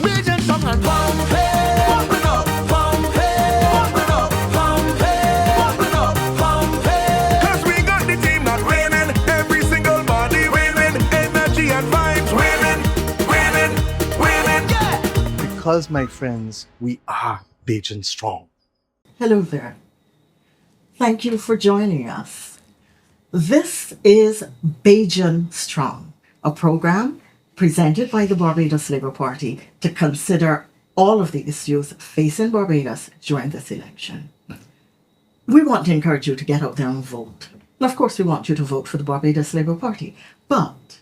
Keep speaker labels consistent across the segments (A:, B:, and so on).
A: Bajan strong and pump it. Pump it up, pump it. Pump it up, pump it. Pump it up, pump it. 'Cause we got the team not winning. Every single body winning. Energy and vibes winning. Winning, winning. Yeah.
B: Because, my friends, we are Bajan strong.
C: Hello there. Thank you for joining us. This is Bajan Strong, a program presented by the Barbados Labour Party to consider all of the issues facing Barbados during this election. We want to encourage you to get out there and vote. And of course, we want you to vote for the Barbados Labour Party, but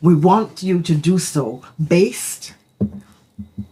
C: we want you to do so based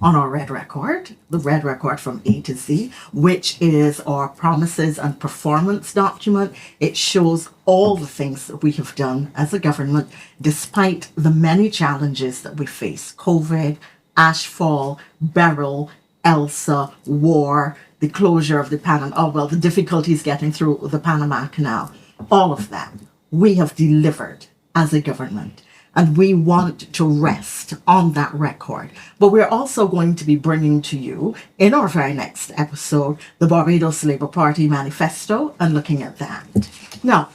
C: on our red record, the red record from A to Z, which is our promises and performance document. It shows all the things that we have done as a government, despite the many challenges that we face: COVID, ashfall, Beryl, Elsa, war, the closure of the the difficulties getting through the Panama Canal, all of that. We have delivered as a government. And we want to rest on that record. But we're also going to be bringing to you, in our very next episode, the Barbados Labour Party Manifesto and looking at that. Now,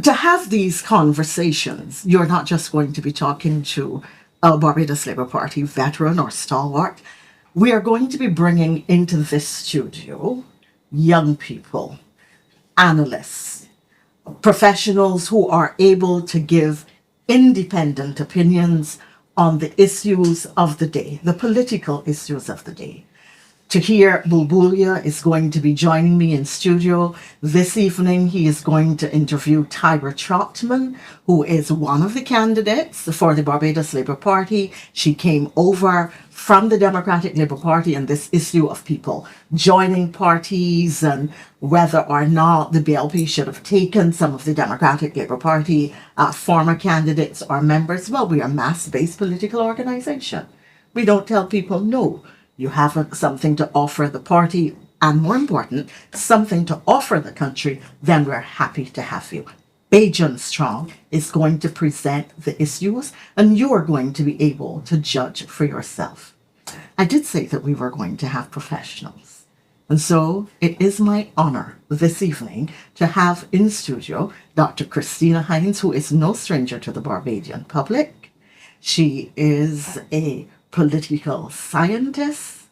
C: to have these conversations, you're not just going to be talking to a Barbados Labour Party veteran or stalwart. We are going to be bringing into this studio young people, analysts, professionals who are able to give independent opinions on the issues of the day, the political issues of the day. Tahir Bulbulia is going to be joining me in studio this evening. He is going to interview Tyra Trotman, who is one of the candidates for the Barbados Labour Party. She came over from the Democratic Labour Party, and this issue of people joining parties and whether or not the BLP should have taken some of the Democratic Labour Party former candidates or members. Well, we are a mass-based political organisation. We don't tell people, no, you have something to offer the party, and more important, something to offer the country, then we're happy to have you. Bajan Strong is going to present the issues, and you are going to be able to judge for yourself. I did say that we were going to have professionals. And so it is my honor this evening to have in studio Dr. Christina Hines, who is no stranger to the Barbadian public. She is a political scientist.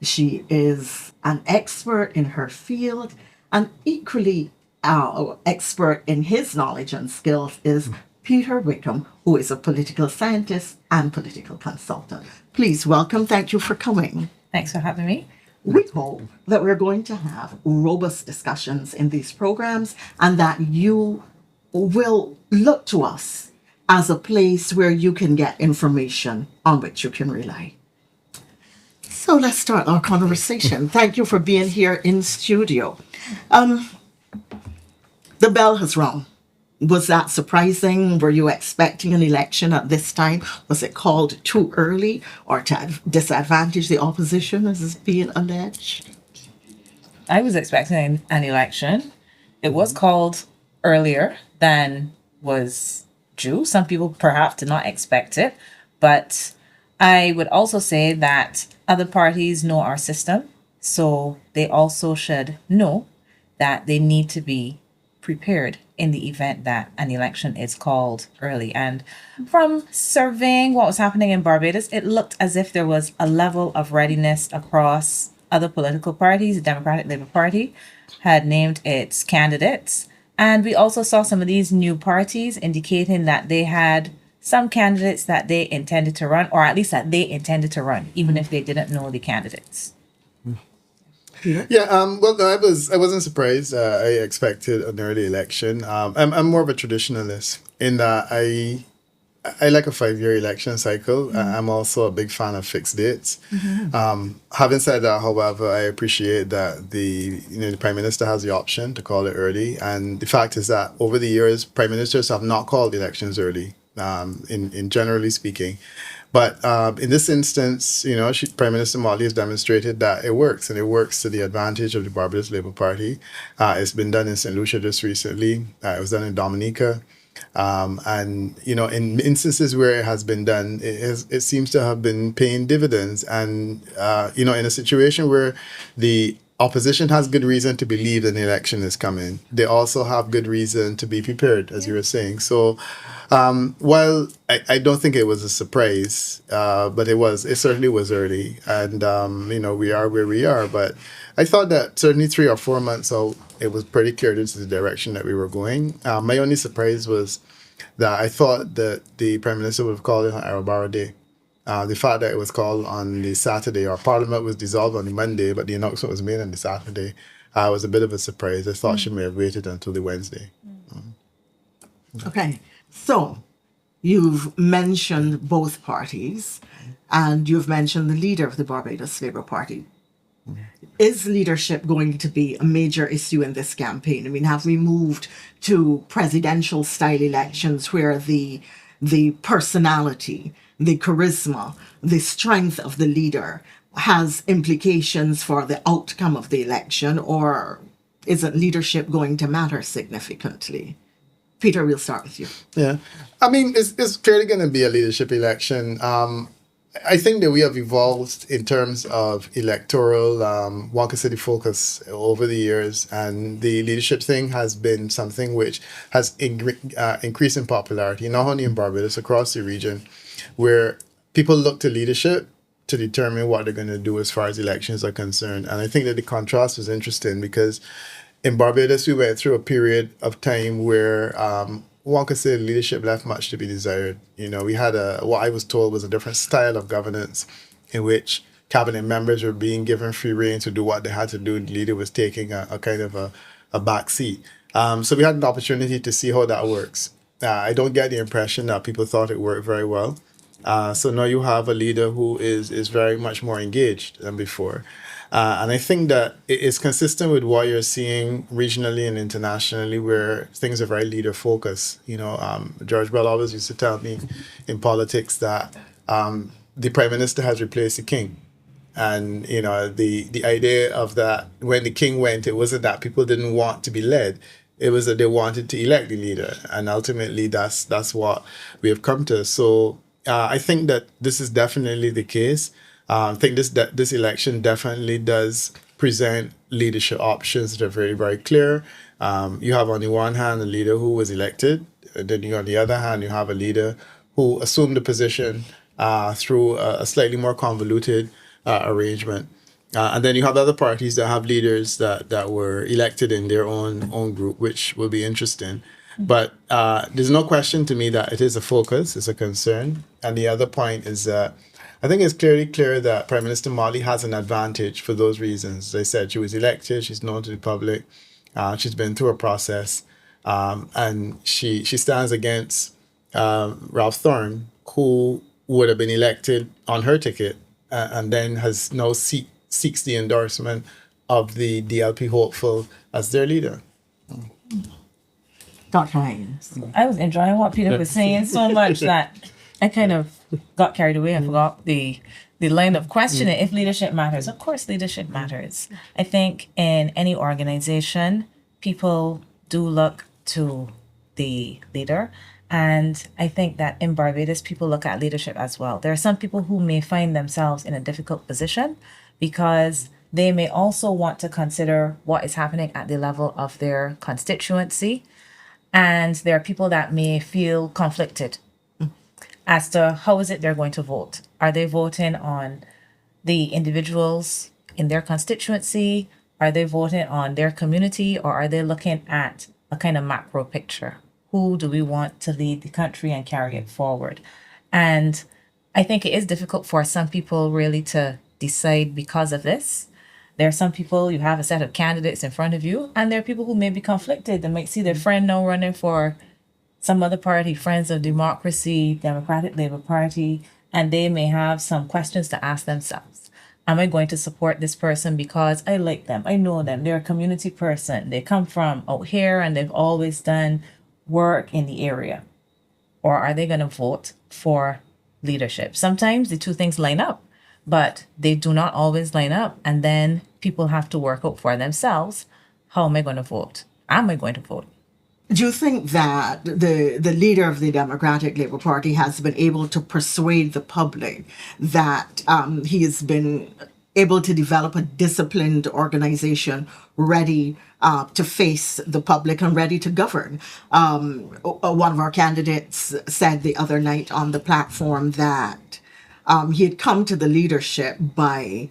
C: She is an expert in her field, and equally expert in his knowledge and skills is Peter Wickham, who is a political scientist and political consultant. Please welcome. Thank you for coming.
D: Thanks for having me.
C: We hope that we're going to have robust discussions in these programs and that you will look to us as a place where you can get information on which you can rely. So let's start our conversation. Thank you for being here in studio. The bell has rung. Was that surprising? Were you expecting an election at this time? Was it called too early or to disadvantage the opposition, as is being alleged?
D: I was expecting an election. It was called earlier than was due. Some people perhaps did not expect it, but I would also say that other parties know our system, so they also should know that they need to be prepared in the event that an election is called early. And from surveying what was happening in Barbados, it looked as if there was a level of readiness across other political parties. The Democratic Labour Party had named its candidates. And we also saw some of these new parties indicating that they had some candidates that they intended to run, or at least that they intended to run, even if they didn't know the candidates.
E: Yeah, well, no, I wasn't surprised. I expected an early election. I'm more of a traditionalist in that I like a 5-year election cycle. Mm-hmm. I'm also a big fan of fixed dates. Mm-hmm. Having said that, however, I appreciate that the Prime Minister has the option to call it early. And the fact is that over the years, Prime Ministers have not called elections early, in generally speaking. But in this instance, Prime Minister Motley has demonstrated that it works, and it works to the advantage of the Barbados Labour Party. It's been done in St. Lucia just recently. It was done in Dominica. And in instances where it has been done, it seems to have been paying dividends. And in a situation where the opposition has good reason to believe an election is coming, they also have good reason to be prepared, as you were saying. So while I don't think it was a surprise, but it certainly was early, and we are where we are. But I thought that certainly 3 or 4 months out, it was pretty clear this is the direction that we were going. My only surprise was that I thought that the Prime Minister would have called it on Arabara Day. The fact that it was called on the Saturday, or Parliament was dissolved on the Monday, but the announcement was made on the Saturday, was a bit of a surprise. I thought she may have waited until the Wednesday.
C: Okay, so you've mentioned both parties, and you've mentioned the leader of the Barbados Labour Party. Is leadership going to be a major issue in this campaign? I mean, have we moved to presidential style elections where the personality, the charisma, the strength of the leader has implications for the outcome of the election, or isn't leadership going to matter significantly? Peter, we'll start with you.
E: Yeah, I mean, it's clearly going to be a leadership election. I think that we have evolved in terms of electoral Wonka City focus over the years, and the leadership thing has been something which has increased in popularity, not only in Barbados, across the region, where people look to leadership to determine what they're going to do as far as elections are concerned. And I think that the contrast was interesting because in Barbados, we went through a period of time where one could say leadership left much to be desired. We had what I was told was a different style of governance in which cabinet members were being given free rein to do what they had to do. The leader was taking a kind of a back seat. So we had an opportunity to see how that works. I don't get the impression that people thought it worked very well. So now you have a leader who is very much more engaged than before. And I think that it is consistent with what you're seeing regionally and internationally, where things are very leader focused. George Bell always used to tell me in politics that the prime minister has replaced the king. And, the idea of that, when the king went, it wasn't that people didn't want to be led. It was that they wanted to elect the leader. And ultimately, that's what we have come to. So I think that this is definitely the case. I think this election definitely does present leadership options that are very, very clear. You have on the one hand a leader who was elected, and then on the other hand you have a leader who assumed the position through a slightly more convoluted arrangement. And then you have other parties that have leaders that were elected in their own group, which will be interesting. But there's no question to me that it is a focus, it's a concern. And the other point is that I think it's clearly clear that Prime Minister Mali has an advantage for those reasons. As I said, she was elected, she's known to the public, she's been through a process, and she stands against Ralph Thorne, who would have been elected on her ticket and then has now seeks the endorsement of the DLP hopeful as their leader.
C: Dr. Hines.
D: I was enjoying what Peter was saying so much that I kind of got carried away and forgot the line of questioning. If leadership matters, of course leadership matters. I think in any organization, people do look to the leader. And I think that in Barbados, people look at leadership as well. There are some people who may find themselves in a difficult position because they may also want to consider what is happening at the level of their constituency. And there are people that may feel conflicted as to how is it they're going to vote. Are they voting on the individuals in their constituency? Are they voting on their community? Or are they looking at a kind of macro picture? Who do we want to lead the country and carry it forward? And I think it is difficult for some people really to decide because of this. There are some people, you have a set of candidates in front of you, and there are people who may be conflicted. They might see their friend now running for some other party, Friends of Democracy, Democratic Labour Party, and they may have some questions to ask themselves. Am I going to support this person because I like them, I know them, they're a community person, they come from out here and they've always done work in the area? Or are they going to vote for leadership? Sometimes the two things line up, but they do not always line up. And then people have to work out for themselves, how am I going to vote? Am I going to vote?
C: Do you think that the leader of the Democratic Labour Party has been able to persuade the public that he has been able to develop a disciplined organization ready to face the public and ready to govern? One of our candidates said the other night on the platform that he had come to the leadership by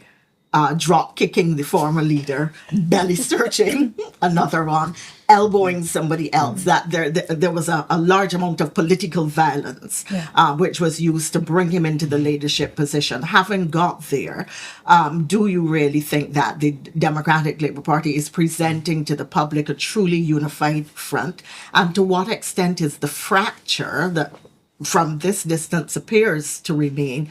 C: drop kicking the former leader, belly searching another one, elbowing somebody else. That there was a large amount of political violence, which was used to bring him into the leadership position. Having got there, do you really think that the Democratic Labour Party is presenting to the public a truly unified front? And to what extent is the fracture that from this distance appears to remain,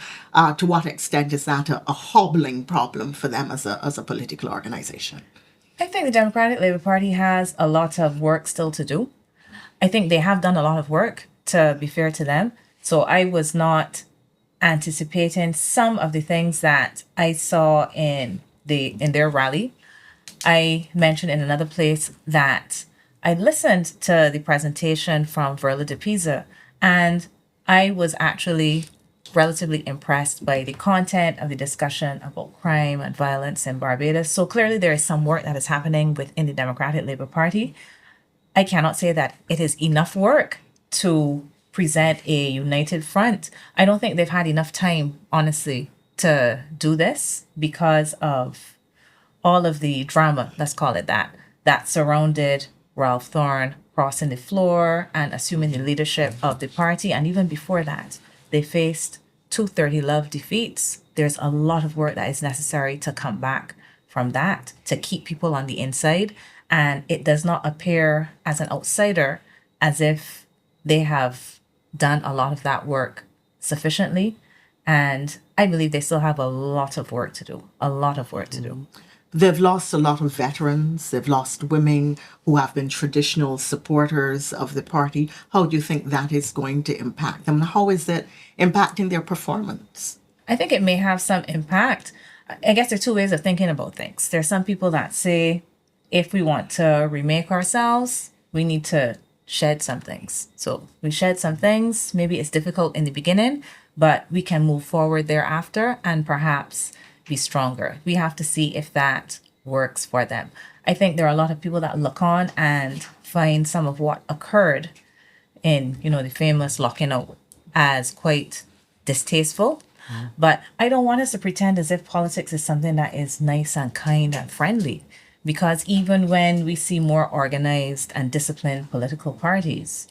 C: to what extent is that a hobbling problem for them as a political organization?
D: I think the Democratic Labour Party has a lot of work still to do. I think they have done a lot of work, to be fair to them. So I was not anticipating some of the things that I saw in their rally. I mentioned in another place that I listened to the presentation from Verla de Pisa, and I was actually relatively impressed by the content of the discussion about crime and violence in Barbados. So clearly there is some work that is happening within the Democratic Labour Party. I cannot say that it is enough work to present a united front. I don't think they've had enough time, honestly, to do this because of all of the drama, let's call it that surrounded Ralph Thorne crossing the floor and assuming the leadership of the party. And even before that, they faced 230 Love defeats. There's a lot of work that is necessary to come back from that, to keep people on the inside. And it does not appear as an outsider as if they have done a lot of that work sufficiently. And I believe they still have a lot of work to do, a lot of work to do.
C: They've lost a lot of veterans. They've lost women who have been traditional supporters of the party. How do you think that is going to impact them? And how is it impacting their performance?
D: I think it may have some impact. I guess there are two ways of thinking about things. There are some people that say, if we want to remake ourselves, we need to shed some things. So we shed some things. Maybe it's difficult in the beginning, but we can move forward thereafter and perhaps be stronger. We have to see if that works for them. I think there are a lot of people that look on and find some of what occurred in, the famous locking out as quite distasteful. But I don't want us to pretend as if politics is something that is nice and kind and friendly, because even when we see more organized and disciplined political parties,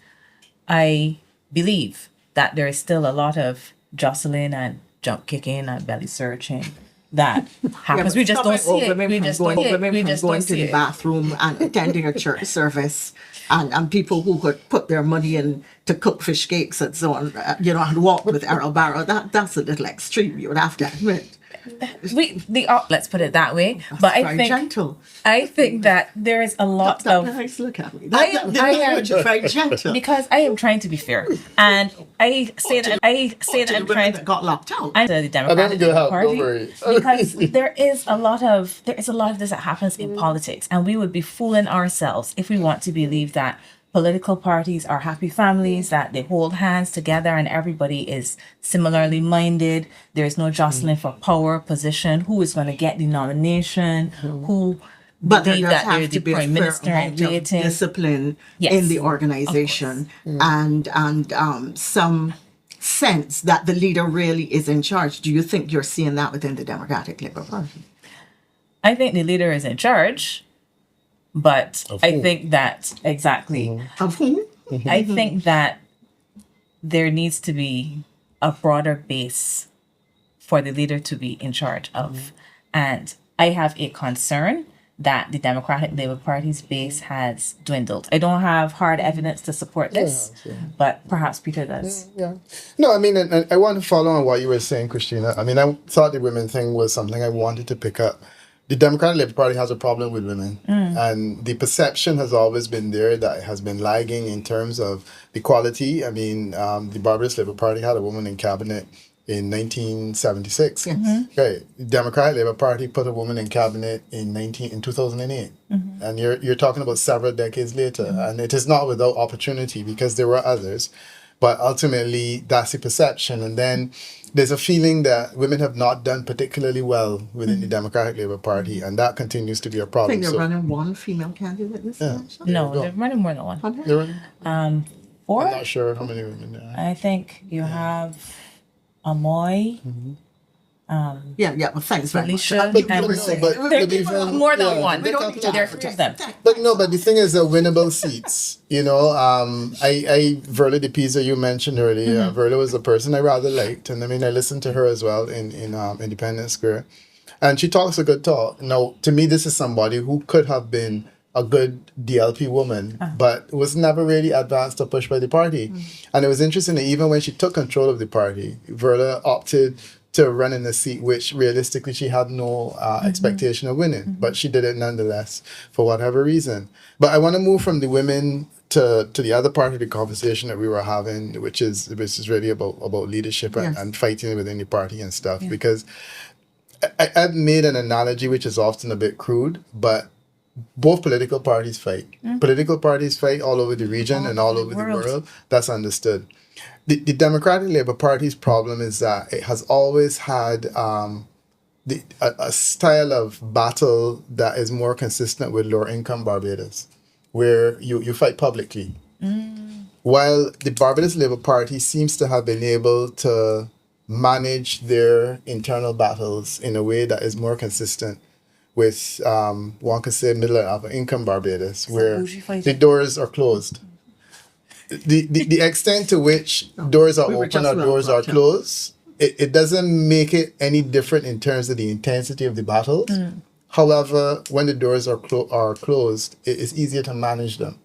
D: I believe that there is still a lot of jostling and jump kicking and belly searching that happens. We just don't see it. We just don't see it. We just
C: going
D: don't
C: to
D: see
C: the
D: it.
C: bathroom and attending a church service, and people who could put their money in to cook fish cakes and so on, and walk with Errol Barrow. That's a little extreme, you would have to admit.
D: Let's put it that way. But
C: Very gentle.
D: I think that there is a lot
C: That's
D: of
C: a nice look at me.
D: I am
C: Very gentle.
D: because I am trying to be fair, and I say that I'm trying to.
C: that got locked out.
D: I'm the Democratic
E: gonna help,
D: Party
E: don't worry.
D: because there is a lot of this that happens in politics, and we would be fooling ourselves if we want to believe that political parties are happy families, that they hold hands together and everybody is similarly minded. There's no jostling for power, position, who is going to get the nomination, who
C: But there
D: believe
C: does
D: that they're
C: have
D: the
C: to be a
D: prime
C: fair
D: minister
C: amount
D: in
C: of
D: waiting.
C: discipline
D: Yes,
C: in the
D: of
C: organization, and some sense that the leader really is in charge. Do you think you're seeing that within the Democratic Labour Party?
D: I think the leader is in charge, but I think that exactly.
C: Of whom?
D: I think that there needs to be a broader base for the leader to be in charge of. And I have a concern that the Democratic Labour Party's base has dwindled. I don't have hard evidence to support this, but perhaps Peter does.
E: Yeah. No, I mean, and I want to follow on what you were saying, Christina. I mean, I thought the women thing was something I wanted to pick up. The Democratic Labour Party has a problem with women. And the perception has always been there that it has been lagging in terms of equality. I mean, the Barbados Labour Party had a woman in cabinet in 1976.
C: Yes.
E: Okay, Democratic Labour Party put a woman in cabinet in 2008, and you're talking about several decades later, and it is not without opportunity because there were others, but ultimately that's the perception, and then there's a feeling that women have not done particularly well within the Democratic Labour Party, and that continues to be a
C: I
E: problem.
C: think they're
E: So,
C: running one female candidate this election.
D: No,
E: go.
D: they're running more than one.
C: Okay.
E: they're running?
D: Four?
E: I'm not sure how many women there are.
D: I think you have Amoy,
C: Yeah, well, thanks very much.
D: Felicia,
E: But
D: and
E: no, but
D: they're
E: even-
D: more than
E: yeah,
D: one.
C: We don't need to
D: There are
C: advertise.
D: three of them.
E: But no, but the thing is, the winnable seats. You know, Verla De Pisa, you mentioned earlier. Verla was a person I rather liked, and I mean, I listened to her as well in Independence Square, and she talks a good talk. Now, to me, this is somebody who could have been a good DLP woman, but was never really advanced or pushed by the party. And it was interesting that even when she took control of the party, Verla opted to run in a seat which realistically she had no expectation of winning, but she did it nonetheless for whatever reason. But I want to move from the women to the other part of the conversation that we were having, which is really about leadership
C: Yes.
E: and fighting within the party and stuff. Because I've made an analogy which is often a bit crude, but both political parties fight. Political parties fight all over the region and all over the world. That's understood. The Democratic Labour Party's problem is that it has always had a style of battle that is more consistent with lower income Barbados, where you fight publicly. While the Barbados Labour Party seems to have been able to manage their internal battles in a way that is more consistent with one could say middle and upper income Barbados, where
D: bougie fighting?
E: the doors are closed. The extent to which doors are
C: We were
E: open
C: just
E: or doors are
C: well, yeah.
E: closed, it doesn't make it any different in terms of the intensity of the battles. However, when the doors are closed, it's easier to manage them.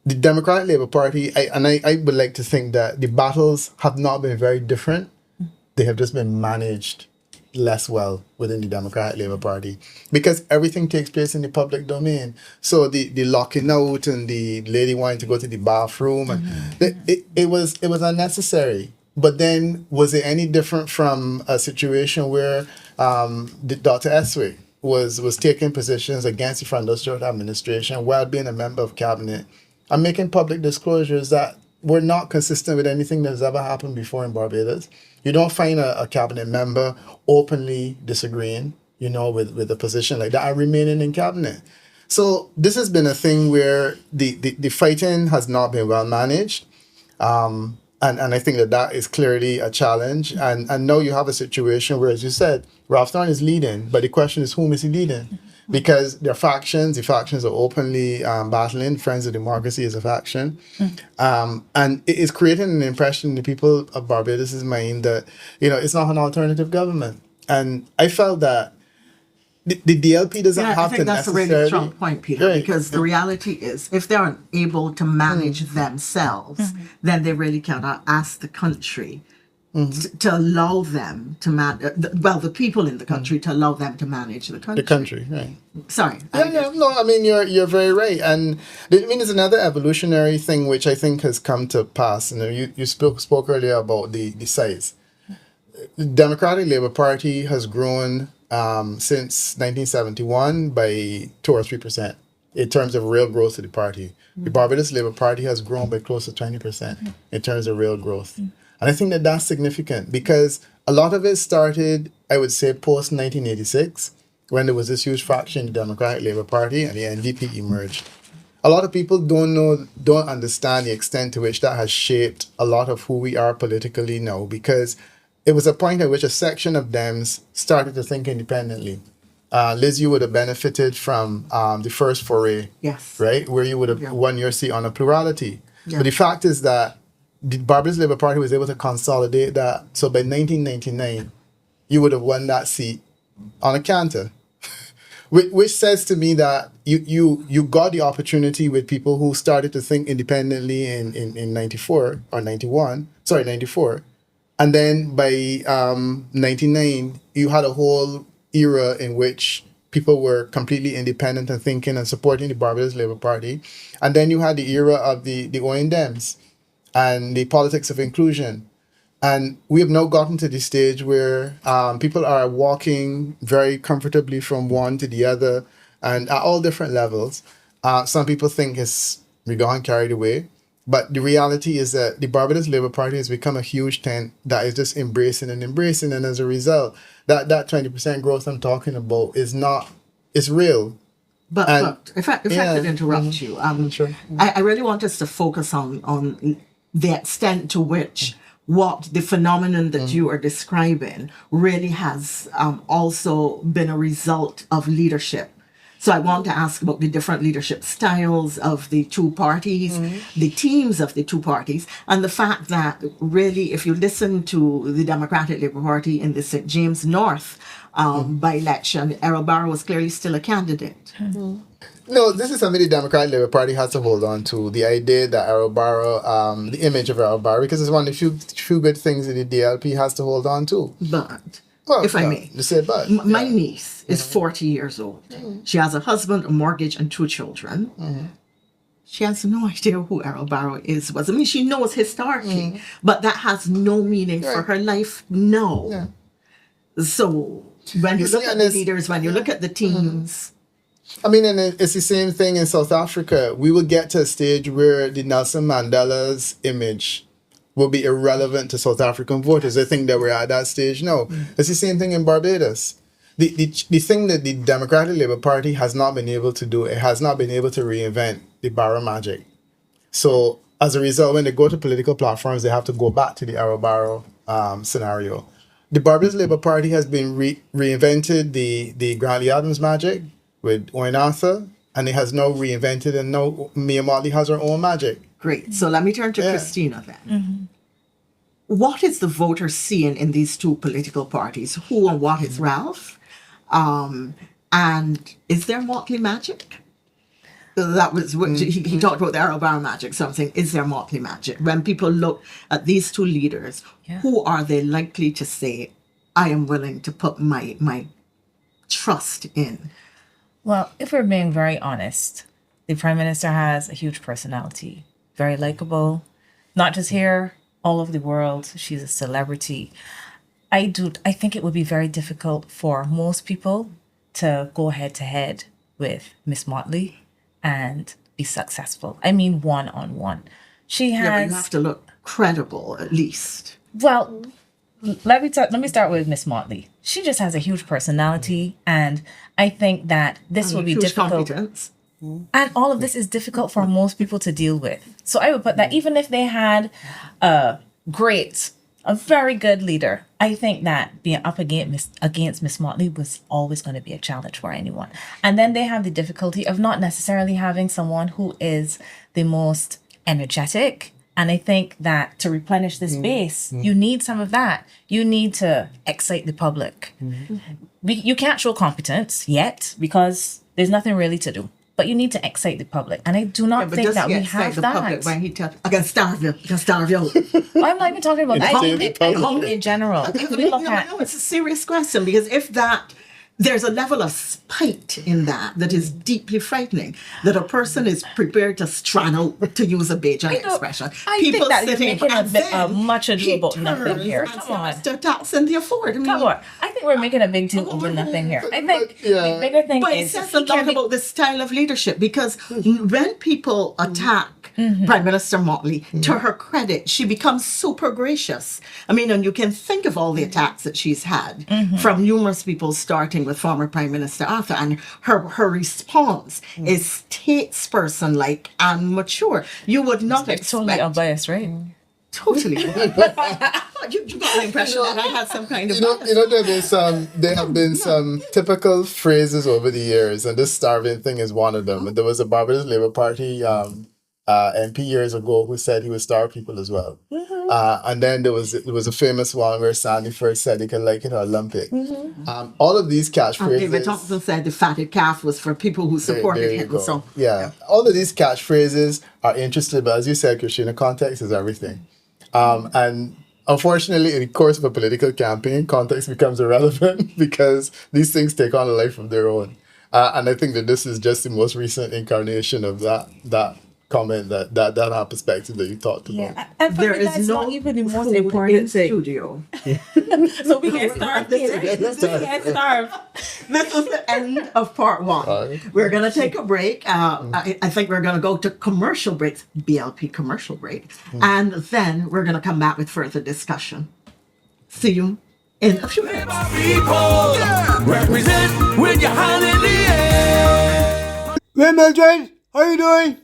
E: The Democratic Labour Party, I would like to think that the battles have not been very different. They have just been managed less well within the Democratic Labour Party because everything takes place in the public domain. So the locking out and the lady wanting to go to the bathroom, and it was unnecessary. But then, was it any different from a situation where Dr. Eswick was taking positions against the Front District administration while being a member of cabinet and making public disclosures that were not consistent with anything that's ever happened before in Barbados? You don't find a cabinet member openly disagreeing, with a position like that and remaining in cabinet. So this has been a thing where the fighting has not been well managed. And I think that is clearly a challenge. And now you have a situation where, as you said, Ralph Thorne is leading, but the question is, whom is he leading? Because the factions are openly battling. Friends of Democracy is a faction. And it is creating an impression in the people of Barbados' mind that, it's not an alternative government. And I felt that the DLP doesn't
C: Yeah, I
E: have
C: think
E: to
C: that's a
E: necessarily...
C: really strong point, Peter,
E: Right.
C: because the reality is if they aren't able to manage themselves, then they really cannot ask the country to allow them to the people in the country to allow them to manage the country.
E: The country, right.
C: Sorry.
E: No, I mean, you're very right. And there's another evolutionary thing which I think has come to pass. You spoke earlier about the size. The Democratic Labour Party has grown since 1971 by 2 or 3% in terms of real growth of the party. The Barbados Labour Party has grown by close to 20% in terms of real growth. And I think that that's significant because a lot of it started, I would say, post 1986, when there was this huge faction in the Democratic Labour Party and the NDP emerged. A lot of people don't understand the extent to which that has shaped a lot of who we are politically now, because it was a point at which a section of Dems started to think independently. Liz, you would have benefited from the first foray,
C: Yes.
E: right? Where you would have won your seat on a plurality.
C: Yeah.
E: But the fact is that the Barbados Labour Party was able to consolidate that. So by 1999, you would have won that seat on a canter. Which says to me that you got the opportunity with people who started to think independently in 94 or 91, 94. And then by 99, you had a whole era in which people were completely independent and thinking and supporting the Barbados Labour Party. And then you had the era of the ON Dems and the politics of inclusion. And we have now gotten to the stage where people are walking very comfortably from one to the other and at all different levels. Some people think we're gone carried away. But the reality is that the Barbados Labour Party has become a huge tent that is just embracing and embracing. And as a result, that 20% growth I'm talking about it's real.
C: But if I could interrupt you,
E: Sure.
C: I really want us to focus on the extent to which what the phenomenon that you are describing really has also been a result of leadership. So I want to ask about the different leadership styles of the two parties, the teams of the two parties, and the fact that really, if you listen to the Democratic Labour Party in the St. James North by-election, Errol Barrow was clearly still a candidate.
E: No, this is something the Democratic Labour Party has to hold on to. The idea that Errol Barrow, the image of Errol Barrow, because it's one of the few good things that the DLP has to hold on to.
C: But,
E: Well,
C: if I
E: yeah,
C: may,
E: you said but.
C: my niece is 40 years old. She has a husband, a mortgage, and 2 children. She has no idea who Errol Barrow was. I mean, she knows historically, but that has no meaning for her life. No.
E: Yeah.
C: So when you look at the leaders, when you look at the teams,
E: I mean, and it's the same thing in South Africa. We will get to a stage where the Nelson Mandela's image will be irrelevant to South African voters. I think that we're at that stage now. It's the same thing in Barbados. The thing that the Democratic Labour Party has not been able to do, it has not been able to reinvent the Barrow magic. So as a result, when they go to political platforms, they have to go back to the Errol Barrow scenario. The Barbados Labour Party has been reinvented the Grantley Adams magic with Owen Arthur, and it has now reinvented, and now Mia Motley has her own magic.
C: great. So let me turn to Christina then. What is the voter seeing in these two political parties? Who and what is Ralph? And is there Motley magic? That was what he talked about the Errol Barrow magic. So I'm saying, is there Motley magic? When people look at these two leaders, who are they likely to say, I am willing to put my trust in?
D: Well, if we're being very honest, the Prime Minister has a huge personality, very likable, not just here, all over the world. She's a celebrity. I think it would be very difficult for most people to go head to head with Miss Motley and be successful. I mean, one-on-one. She has...
C: Yeah, but you have to look credible, at least.
D: Well, let me start with Miss Motley. She just has a huge personality, and I think that this will be
C: Huge
D: difficult.
C: competence.
D: And all of this is difficult for most people to deal with. So I would put that even if they had a very good leader, I think that being up against Miss Motley was always going to be a challenge for anyone. And then they have the difficulty of not necessarily having someone who is the most energetic. And I think that to replenish this base, you need some of that. You need to excite the public. You can't show competence yet because there's nothing really to do. But you need to excite the public. And I do not think that we have
C: the
D: that.
C: public when he tells, I can starve you.
D: Well, I'm not even talking about that.
E: Entertain the
D: I
E: public.
D: think in general. If we look at...
C: No, it's a serious question because if there's a level of spite in that is deeply frightening. That a person is prepared to straddle, to use a Bajan expression.
D: I think that you're
C: sitting,
D: making a
C: and
D: bit
C: then
D: much ado
C: he
D: about nothing
C: turns
D: here.
C: and
D: Come on.
C: starts to attack Cynthia Ford. I mean,
D: Come on. I think we're making a big deal over nothing here. I think the bigger thing
C: But it
D: is...
C: says a lot about the style of leadership because when people attack Prime Minister Motley, to her credit, she becomes super gracious. I mean, and you can think of all the attacks that she's had from numerous people, starting with former Prime Minister Arthur, and her response is statesperson-like and mature. You would not expect...
D: Totally unbiased, right?
C: Totally. you got the impression that I had some kind of...
E: There have been some typical phrases over the years, and this starving thing is one of them. And there was a Barbados Labour Party MP years ago who said he would starve people as well. And then there was a famous one where Sandy first said he could like it or lump it. All of these catchphrases...
C: David Thompson said the fatted calf was for people who supported
E: there you
C: him.
E: go.
C: So
E: all of these catchphrases are interesting, but as you said, Christina, context is everything. And unfortunately, in the course of a political campaign, context becomes irrelevant because these things take on a life of their own. And I think that this is just the most recent incarnation of that comment that our perspective that you talked about.
D: Yeah, and for
C: There
D: me,
C: is
D: that's
C: no
D: not even the most
C: food in
D: important thing.
C: studio.
D: So we get starved.
C: This
D: Right?
C: is-
D: We get starved.
C: This is the end of part one.
E: Alright.
C: We're going to take a break. I think we're going to go to commercial breaks, BLP commercial break, and then we're going to come back with further discussion. See you in a few minutes.
A: People, represent with your hand in the air.
F: Well, Mildred, how you doing?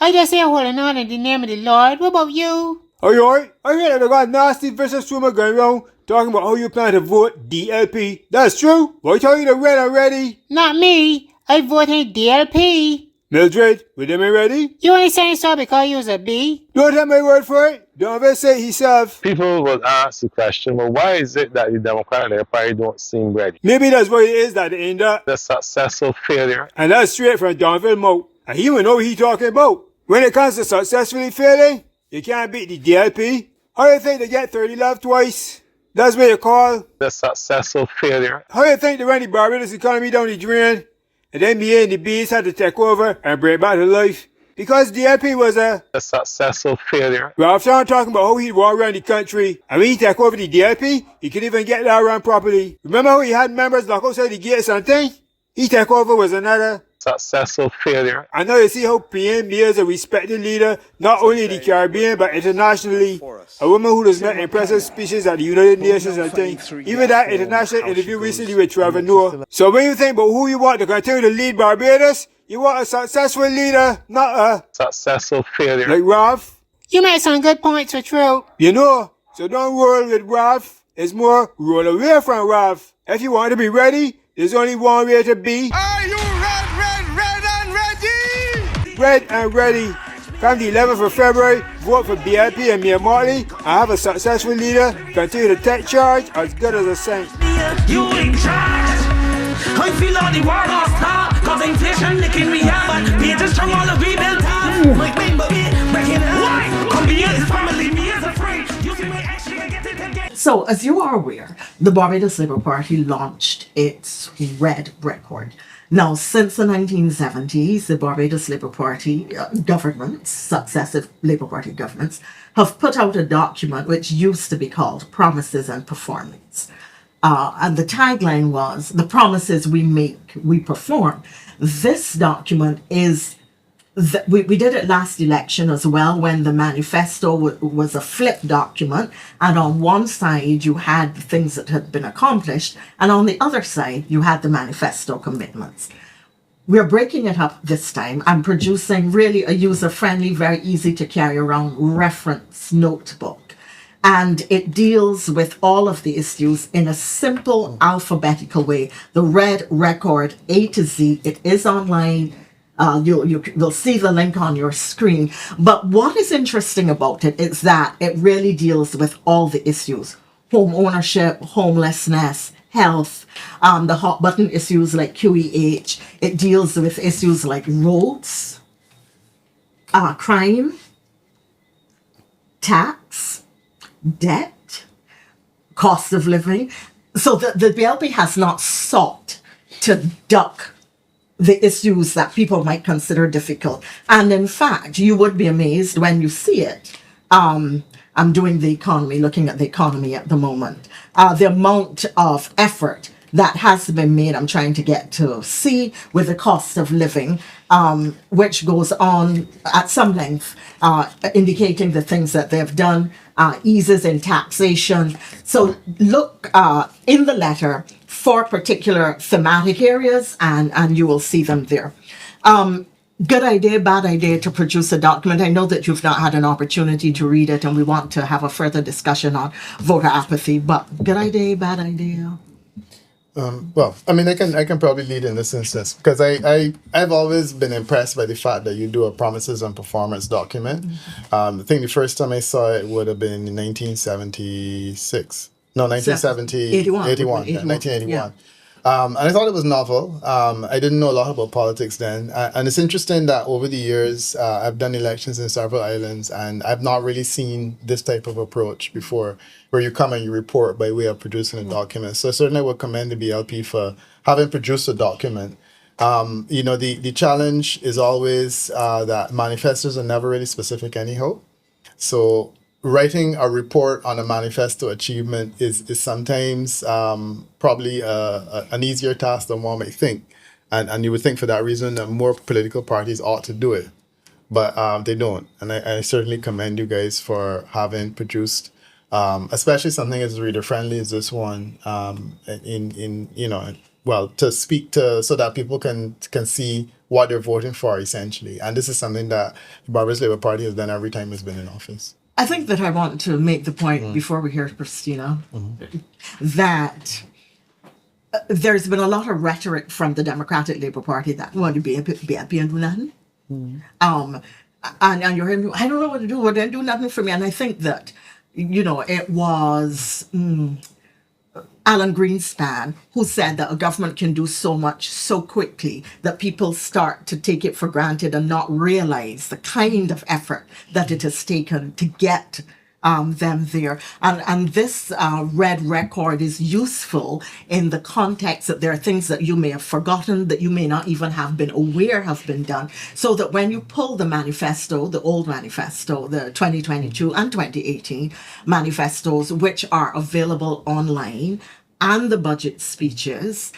F: I just here holding on in the name of the Lord. What about you? Are you alright? I hear that I got nasty vicious rumor going around talking about how you plan to vote DLP. That's true. Why tell you to red already? Not me. I voted DLP. Mildred, with them already? You only saying so because you was a B? Don't have my word for it. Don't ever say himself.
G: People will ask the question, well, why is it that the Democratic Party don't seem ready?
F: Maybe that's what it is that they end up.
G: The successful failure.
F: And that's straight from Donville mouth. And he will know what he talking about. When it comes to successfully failing, you can't beat the DLP. How do you think they get 30 left twice? That's what you call.
G: The successful failure.
F: How do you think they ran the Barbados economy down the drain? And then me and the bees had to take over and bring it back to life? Because DLP was a...
G: The successful failure.
F: Ralph Sean talking about how he'd walk around the country. And when he take over the DLP, he could even get that around properly. Remember how he had members locked outside the gates and things? He take over was another...
G: Successful failure.
F: I know you see how PM is a respected leader, not only in the Caribbean, but internationally. A woman who does not impressive speeches at the United Nations and things. Even that international interview recently with Trevor Noah. So when you think about who you want to continue to lead Barbados, you want a successful leader, not a...
G: Successful failure.
F: Like Ralph. You made some good points for true. You know, so don't roll with Ralph. It's more, roll away from Ralph. If you want to be ready, there's only one way to be.
A: Are you red and ready?
F: Red and ready. Come the 11th of February, vote for BLP and Mia Motley. I have a successful leader, continue to take charge as good as a saint.
H: You in charge. I feel all the war lost start. Cause inflation licking me up. But be just strong all the rebuild time. My member be breaking it. Why? Come be his family, me is afraid. You see my action, I get it again.
C: So, as you are aware, the Barbados Labour Party launched its red record. Now, since the 1970s, the Barbados Labour Party governments, successive Labour Party governments, have put out a document which used to be called Promises and Performance. And the tagline was, the promises we make, we perform. This document is, we did it last election as well, when the manifesto was a flip document. And on one side, you had the things that had been accomplished. And on the other side, you had the manifesto commitments. We're breaking it up this time. I'm producing really a user-friendly, very easy to carry around reference notebook. And it deals with all of the issues in a simple alphabetical way. The red record, A to Z, it is online. You'll see the link on your screen. But what is interesting about it is that it really deals with all the issues. Home ownership, homelessness, health, the hot button issues like QEH. It deals with issues like roads, crime, tax, debt, cost of living. So the BLP has not sought to duck the issues that people might consider difficult. And in fact, you would be amazed when you see it. I'm doing the economy, looking at the economy at the moment. The amount of effort that has been made, I'm trying to get to see with the cost of living, which goes on at some length, indicating the things that they've done, eases in taxation. So look in the letter for particular thematic areas, and you will see them there. Good idea, bad idea to produce a document. I know that you've not had an opportunity to read it, and we want to have a further discussion on voter apathy, but good idea, bad idea.
E: Well, I mean, I can probably lead in this instance because I've always been impressed by the fact that you do a promises and performance document. I think the first time I saw it would have been in 1976. No, 1970,
C: 81.
E: 1981.
C: Yeah.
E: And I thought it was novel. I didn't know a lot about politics then. And it's interesting that over the years, I've done elections in several islands, and I've not really seen this type of approach before, where you come and you report by way of producing a document. So I certainly would commend the BLP for having produced a document The challenge is always that manifestos are never really specific anyhow. So writing a report on a manifesto achievement is sometimes probably an easier task than one may think. And you would think for that reason that more political parties ought to do it. But they don't. And I certainly commend you guys for having produced, especially something as reader friendly as this one, to speak to so that people can see what they're voting for essentially. And this is something that the Barbados Labour Party has done every time it's been in office.
C: I think that I want to make the point before we hear Christina that there's been a lot of rhetoric from the Democratic Labour Party that want to be happy and do nothing. And you're hearing, I don't know what to do, well, then do nothing for me. And I think that, it was Alan Greenspan who said that a government can do so much so quickly that people start to take it for granted and not realize the kind of effort that it has taken to get them there. And this red record is useful in the context that there are things that you may have forgotten, that you may not even have been aware have been done, so that when you pull the manifesto, the old manifesto, the 2022 and 2018 manifestos, which are available online, and the budget speeches,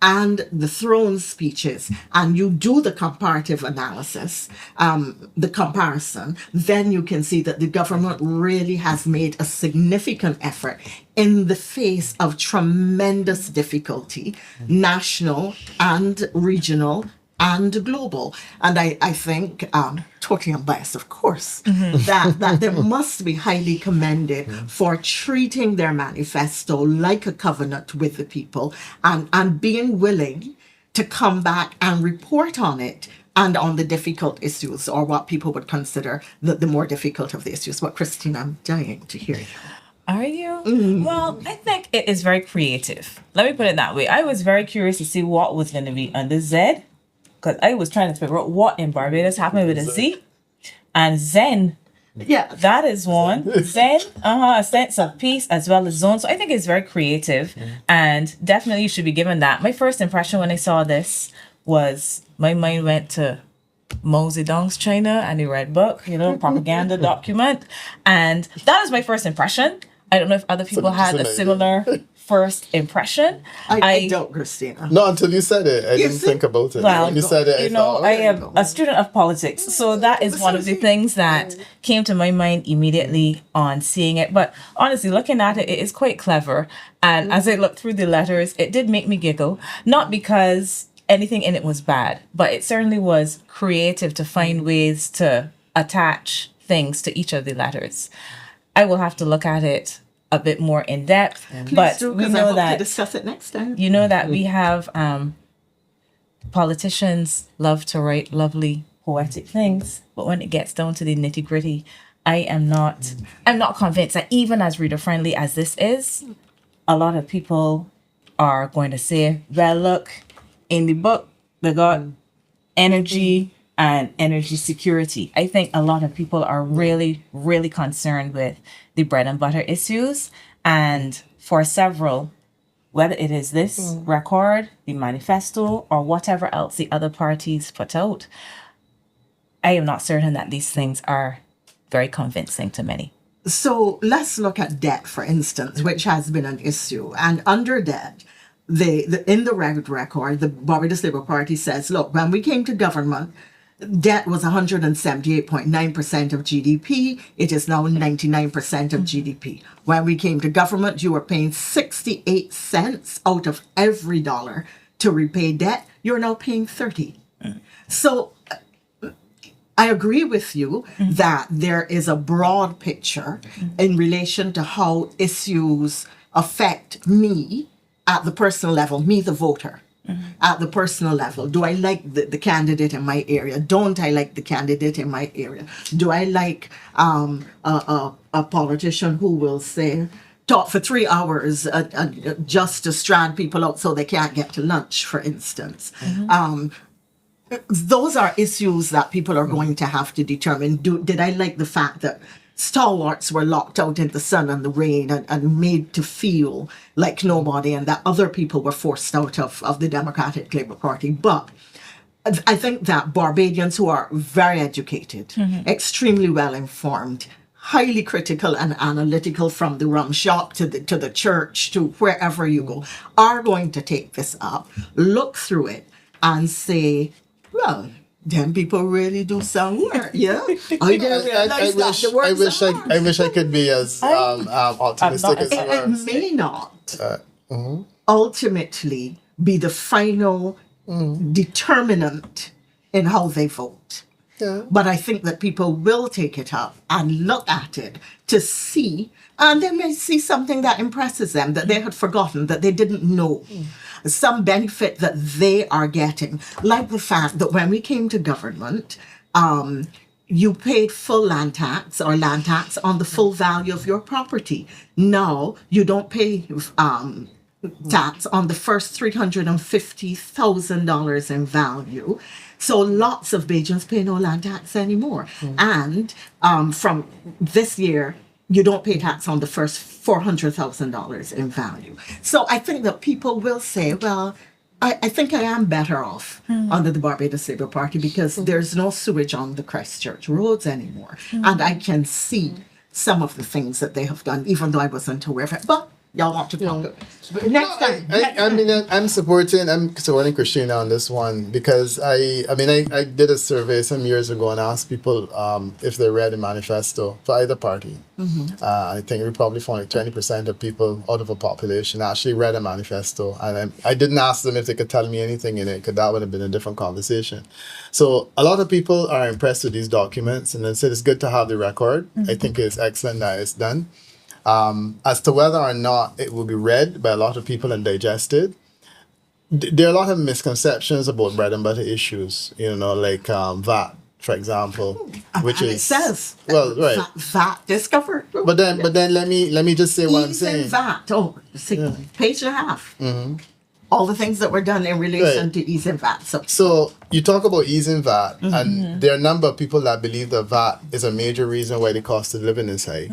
C: and the throne speeches, and you do the comparative analysis, the comparison, then you can see that the government really has made a significant effort in the face of tremendous difficulty, national and regional and global. And I think, totally unbiased, of course, that they must be highly commended for treating their manifesto like a covenant with the people and being willing to come back and report on it and on the difficult issues, or what people would consider the more difficult of the issues. But Christine, I'm dying to hear you.
D: Are you? Well, I think it is very creative. Let me put it that way. I was very curious to see what was going to be under Z, because I was trying to figure out what in Barbados happened with a Z. And Zen, that is one. Zen, a sense of peace as well as zone. So I think it's very creative, and definitely you should be given that. My first impression when I saw this was my mind went to Mao Zedong's China and the Red Book, propaganda document. And that is my first impression. I don't know if other people had a similar first impression.
C: I don't, Christina.
E: No, until you said it. I didn't think about it.
D: Well,
E: when you said it,
D: I am a student of politics. So that is one of the things that came to my mind immediately on seeing it. But honestly, looking at it, it is quite clever. And as I looked through the letters, it did make me giggle. Not because anything in it was bad, but it certainly was creative to find ways to attach things to each of the letters. I will have to look at it a bit more in depth, but we know that
C: to discuss it next time.
D: You know that we have politicians love to write lovely poetic things, but when it gets down to the nitty gritty, I'm not convinced that even as reader friendly as this is, a lot of people are going to say, well, look, in the book they got energy and energy security. I think a lot of people are really, really concerned with the bread and butter issues. And for several, whether it is this record, the manifesto, or whatever else the other parties put out, I am not certain that these things are very convincing to many.
C: So let's look at debt, for instance, which has been an issue. And under debt, in the record, the Barbados Labour Party says, look, when we came to government, debt was 178.9% of GDP. It is now 99% of GDP. When we came to government, you were paying 68 cents out of every dollar to repay debt. You're now paying 30. So I agree with you that there is a broad picture in relation to how issues affect me at the personal level, me the voter. At the personal level, do I like the candidate in my area? Don't I like the candidate in my area? Do I like a politician who will say, talk for 3 hours just to strand people out so they can't get to lunch, for instance? Those are issues that people are going to have to determine. Did I like the fact that stalwarts were locked out in the sun and the rain and made to feel like nobody, and that other people were forced out of the Democratic Labour Party. But I think that Barbadians who are very educated, extremely well informed, highly critical and analytical from the rum shop to the church to wherever you go, are going to take this up, look through it, and say, well, them people really do some work, yeah. I didn't realize that the words are hard.
E: I wish I could be as optimistic as you are.
C: It may not ultimately be the final determinant in how they vote.
E: Yeah.
C: But I think that people will take it up and look at it to see, and they may see something that impresses them that they had forgotten, that they didn't know. Some benefit that they are getting, like the fact that when we came to government, you paid full land tax or land tax on the full value of your property. Now you don't pay tax on the first $350,000 in value. So lots of Bajans pay no land tax anymore. And from this year, you don't pay tax on the first $400,000 in value. So I think that people will say, well, I think I am better off under the Barbados Labour Party because there's no sewage on the Christchurch roads anymore. And I can see some of the things that they have done, even though I wasn't aware of it. But y'all want to talk. Next time.
E: I'm supporting Christina on this one because I did a survey some years ago and asked people if they read the manifesto for either party. I think we probably found like 20% of people out of a population actually read a manifesto, and I didn't ask them if they could tell me anything in it because that would have been a different conversation. So a lot of people are impressed with these documents and they said it's good to have the record. I think it's excellent that it's done. As to whether or not it will be read by a lot of people and digested, there are a lot of misconceptions about bread and butter issues, like VAT, for example, which
C: and
E: is
C: it says
E: right.
C: VAT discovered.
E: But then let me just say what I'm saying.
C: VAT. Page and a half. All the things that were done in relation to easing VAT.
E: So you talk about easing VAT, and there are a number of people that believe that VAT is a major reason why the cost of living is high.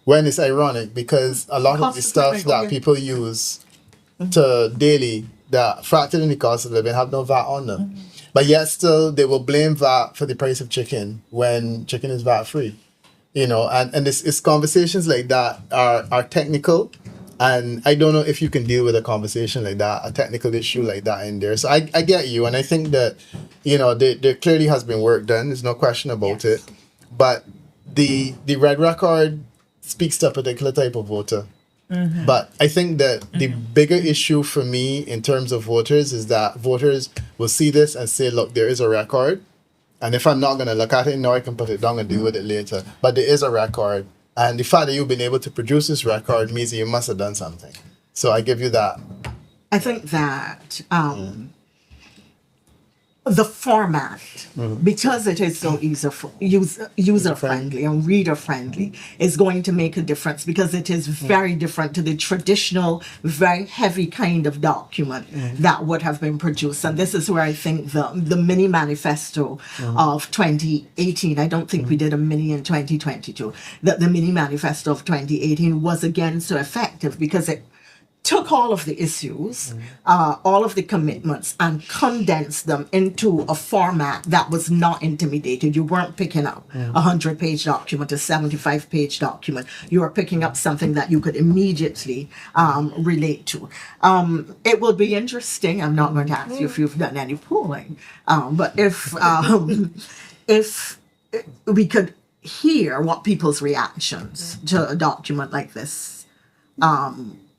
E: When it's ironic because a lot of the stuff that people use to daily that factored in the cost of living have no VAT on them. But yet still they will blame VAT for the price of chicken when chicken is VAT free. And it's conversations like that are technical, and I don't know if you can deal with a conversation like that, a technical issue like that in there. So I get you, and I think that there clearly has been work done, there's no question about it. But the red record speaks to a particular type of voter. But I think that the bigger issue for me in terms of voters is that voters will see this and say, look, there is a record. And if I'm not going to look at it now, I can put it down and deal with it later. But there is a record. And the fact that you've been able to produce this record means that you must have done something. So I give you that.
C: I think that the format, because it is so user friendly and reader friendly, is going to make a difference because it is very different to the traditional, very heavy kind of document that would have been produced. And this is where I think the mini manifesto of 2018, I don't think we did a mini in 2022, that the mini manifesto of 2018 was again so effective because it took all of the issues, all of the commitments, and condensed them into a format that was not intimidated. You weren't picking up a 100-page document, a 75-page document. You were picking up something that you could immediately relate to. It will be interesting. I'm not going to ask you if you've done any polling, but if we could hear what people's reactions to a document like this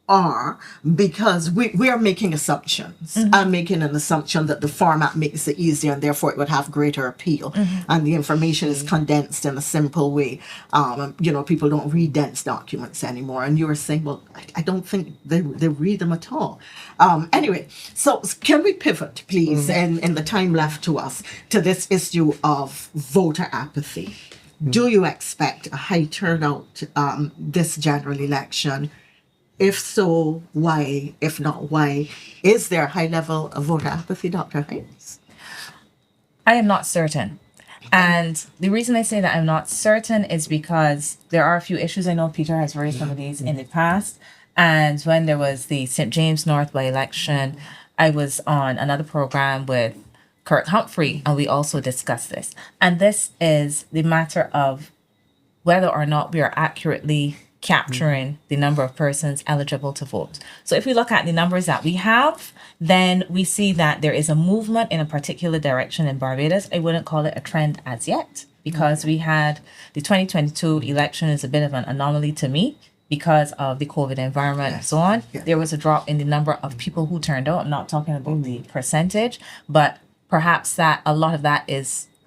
C: are, because we are making assumptions. I'm making an assumption that the format makes it easier and therefore it would have greater appeal. And the information is condensed in a simple way. People don't read dense documents anymore. And you were saying, well, I don't think they read them at all. Anyway, so can we pivot, please, in the time left to us, to this issue of voter apathy? Do you expect a high turnout this general election? If so, why? If not, why? Is there a high level of voter apathy, Dr. Haynes?
D: I am not certain. And the reason I say that I'm not certain is because there are a few issues. I know Peter has raised some of these in the past. And when there was the St. James North by election, I was on another program with Kurt Humphrey, and we also discussed this. And this is the matter of whether or not we are accurately capturing the number of persons eligible to vote. So if we look at the numbers that we have, then we see that there is a movement in a particular direction in Barbados. I wouldn't call it a trend as yet, because we had the 2022 election is a bit of an anomaly to me because of the COVID environment and so on.
C: Yeah.
D: There was a drop in the number of people who turned out. I'm not talking about the percentage, but perhaps that a lot of that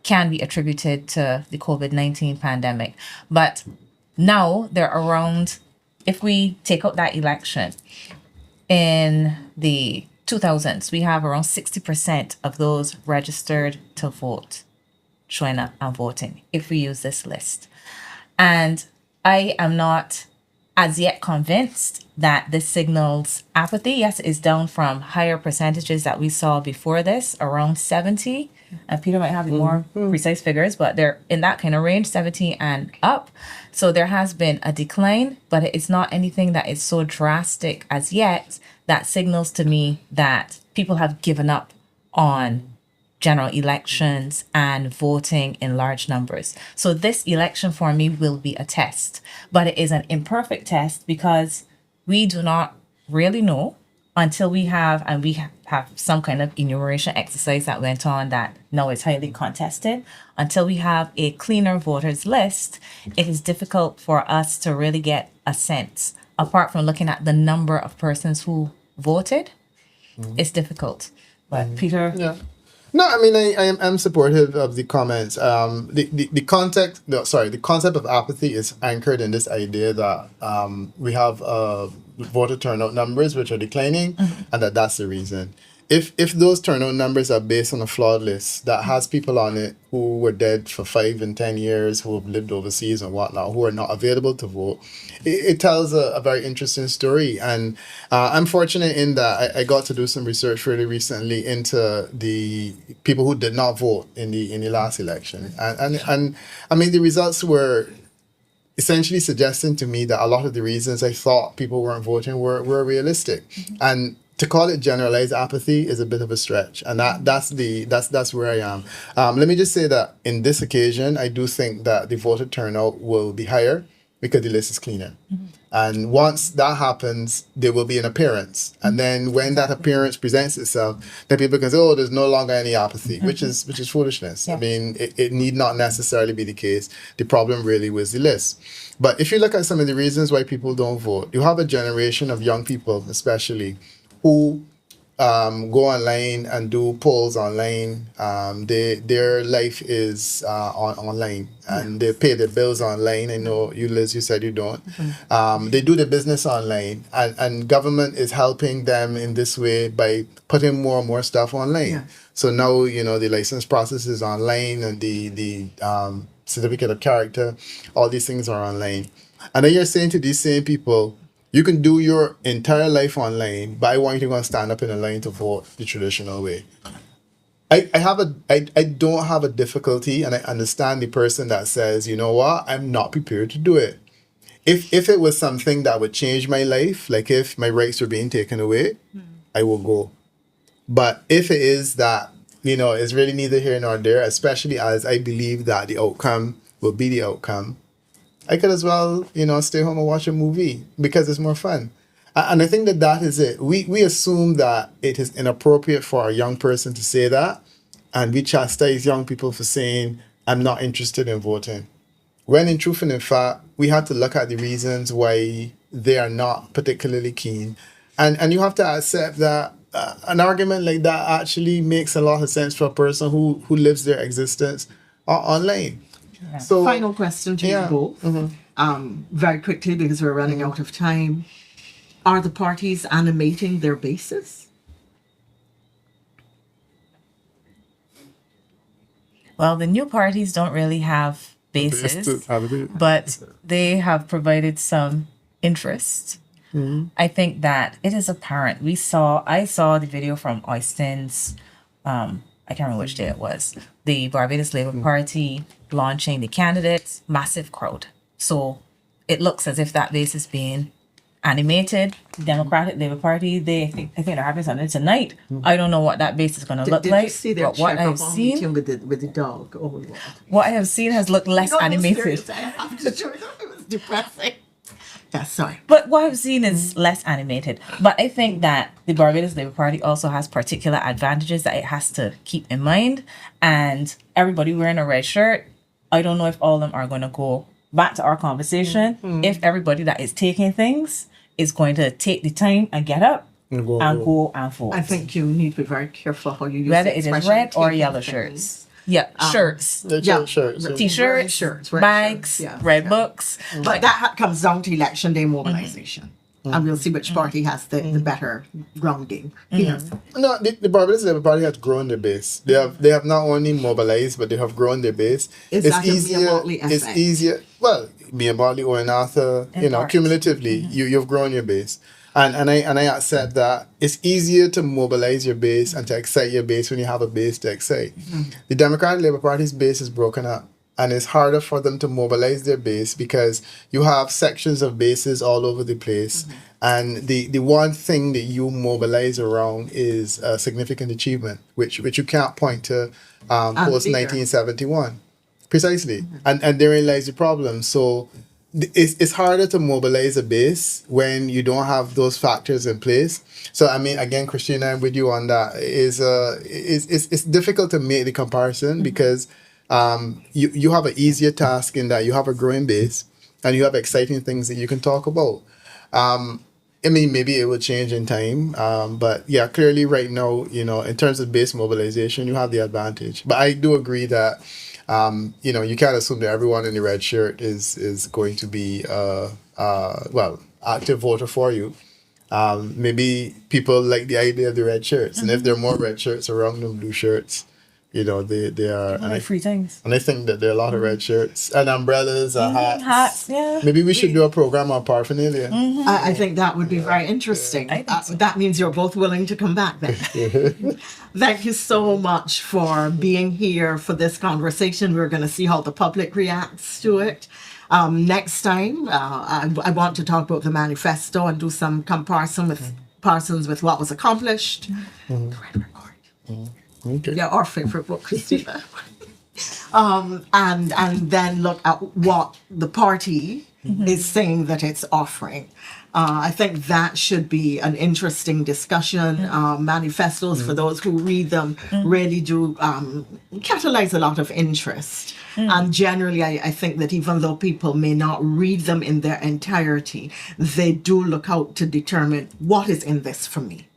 D: can be attributed to the COVID-19 pandemic. But now they're around, if we take out that election, in the 2000s, we have around 60% of those registered to vote showing up and voting if we use this list. And I am not as yet convinced that this signals apathy. Yes, it's down from higher percentages that we saw before this, around 70. And Peter might have more precise figures, but they're in that kind of range, 70 and up. So there has been a decline, but it's not anything that is so drastic as yet that signals to me that people have given up on general elections and voting in large numbers. So this election for me will be a test, but it is an imperfect test because we do not really know until we have some kind of enumeration exercise that went on that now is highly contested. Until we have a cleaner voters list, it is difficult for us to really get a sense. Apart from looking at the number of persons who voted, it's difficult. But Peter,
E: Yeah. No, I mean I'm supportive of the comments. The concept of apathy is anchored in this idea that we have voter turnout numbers which are declining, and that's the reason. If those turnout numbers are based on a flawed list that has people on it who were dead for 5 and 10 years, who have lived overseas and whatnot, who are not available to vote, it tells a very interesting story. And I'm fortunate in that I got to do some research really recently into the people who did not vote in the last election, and I mean the results were essentially suggesting to me that a lot of the reasons I thought people weren't voting were realistic. And to call it generalized apathy is a bit of a stretch, and that's where I am. Let me just say that in this occasion, I do think that the voter turnout will be higher because the list is cleaner. And once that happens, there will be an appearance, and then when that appearance presents itself, then people can say, "Oh, there's no longer any apathy," which is foolishness. I mean, it need not necessarily be the case. The problem really was the list. But if you look at some of the reasons why people don't vote, you have a generation of young people, especially, who go online and do polls online. Their life is online, and they pay their bills online. I know you, Liz, you said you don't. They do the business online, and government is helping them in this way by putting more and more stuff online.
C: Yeah.
E: So now, the license process is online, and the certificate of character, all these things are online. And then you're saying to these same people, you can do your entire life online, but I want you to go and stand up in a line to vote the traditional way. I don't have a difficulty, and I understand the person that says, you know what, I'm not prepared to do it. If it was something that would change my life, like if my rights were being taken away, I will go. But if it is that, it's really neither here nor there, especially as I believe that the outcome will be the outcome, I could as well, stay home and watch a movie because it's more fun. And I think that is it. We assume that it is inappropriate for a young person to say that, and we chastise young people for saying, I'm not interested in voting. When in truth and in fact, we have to look at the reasons why they are not particularly keen. And you have to accept that an argument like that actually makes a lot of sense for a person who lives their existence online.
D: Yeah.
E: So,
C: Final question to you both. Very quickly, because we're running out of time. Are the parties animating their bases?
D: well, the new parties don't really have bases, but they have provided some interest. I think that it is apparent. I saw the video from Austin's I can't remember which day it was, the Barbados Labour Party launching the candidates, massive crowd. So it looks as if that base is being animated. Democratic Labour Party, I think they're having something tonight. I don't know what that base is going to look
C: Did
D: like.
C: you see their
D: but what I've seen,
C: meeting with the dog? Oh, Lord.
D: what I have seen has looked less
C: No,
D: animated.
C: seriously, I have to show you, it was depressing. Yeah, sorry.
D: But what I've seen is less animated. But I think that the Barbados Labour Party also has particular advantages that it has to keep in mind. And everybody wearing a red shirt, I don't know if all of them are going to go back to our conversation. If everybody that is taking things is going to take the time and get up and go and vote.
C: I think you need to be very careful how you use
D: Whether
C: the
D: it is
C: expression
D: red or
C: taking
D: yellow
C: things.
D: shirts. Yeah, shirts.
E: The
C: Yeah.
E: shirts.
D: T-shirts,
C: shirts, red
D: bags,
C: shirts, yeah,
D: red
C: yeah.
D: books.
C: But that comes down to election day mobilization. And we'll see which party has the better grounding here.
E: No, the Barbados Labour Party has grown their base. They have not only mobilized, but they have grown their base.
C: Is that a Mia Motley
E: It's
C: effect?
E: easier. Well, Mia Motley, Owen Arthur,
D: In part.
E: cumulatively, you've grown your base. And I accept that it's easier to mobilize your base and to excite your base when you have a base to excite. The Democratic Labour Party's base is broken up. And it's harder for them to mobilize their base because you have sections of bases all over the place. And the one thing that you mobilize around is a significant achievement, which you can't point to post 1971. Precisely. And therein lies the problem. So it's harder to mobilize a base when you don't have those factors in place. So I mean, again, Christina, I'm with you on that. It's difficult to make the comparison because you have an easier task in that you have a growing base and you have exciting things that you can talk about. I mean, maybe it will change in time, but yeah, clearly right now, in terms of base mobilization, you have the advantage. But I do agree that you can't assume that everyone in the red shirt is going to be active voter for you. Maybe people like the idea of the red shirts, and if there are more red shirts around them blue shirts, they are. And
D: Free things.
E: I think that there are a lot of red shirts and umbrellas and hats.
D: Hats, yeah.
E: Maybe we should do a program on paraphernalia.
C: I think that would be very interesting.
D: I think so.
C: That means you're both willing to come back then. Thank you so much for being here for this conversation. We're going to see how the public reacts to it. Next time, I want to talk about the manifesto and do some comparison with what was accomplished. The Red Record.
E: Okay.
C: Yeah, our favorite book, Christina. And then look at what the party is saying that it's offering. I think that should be an interesting discussion. Manifestos, for those who read them, really do catalyze a lot of interest. And generally, I think that even though people may not read them in their entirety, they do look out to determine what is in this for me.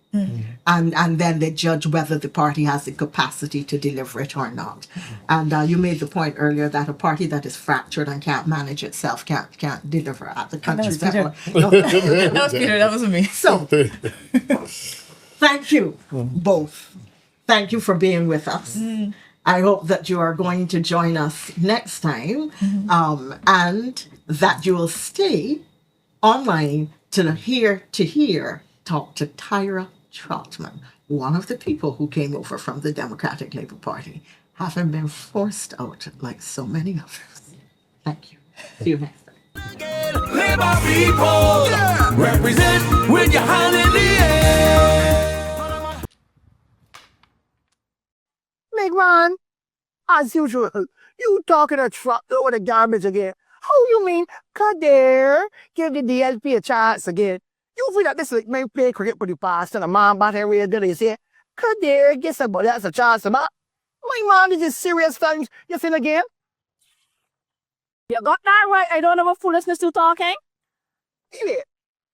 C: And then they judge whether the party has the capacity to deliver it or not. And you made the point earlier that a party that is fractured and can't manage itself can't deliver at the country's level. No.
D: That was Peter, that wasn't me.
C: So, thank you both. Thank you for being with us. I hope that you are going to join us next time, and that you will stay online to hear talk to Tyra Trotman, one of the people who came over from the Democratic Labour Party, having been forced out like so many others. Thank you. See you next time.
A: Labour people, represent with your hand in the air.
F: Big man, as usual, you talking a truck over the garbage again. How you mean, Kader, give the DLP a chance again? You feel that this like may play cricket for the past and a man bat every day they say, Kader, get somebody else a chance about. My man, this is serious things. You feel again?
I: You got that right. I don't know what foolishness you talking.
F: Idiot.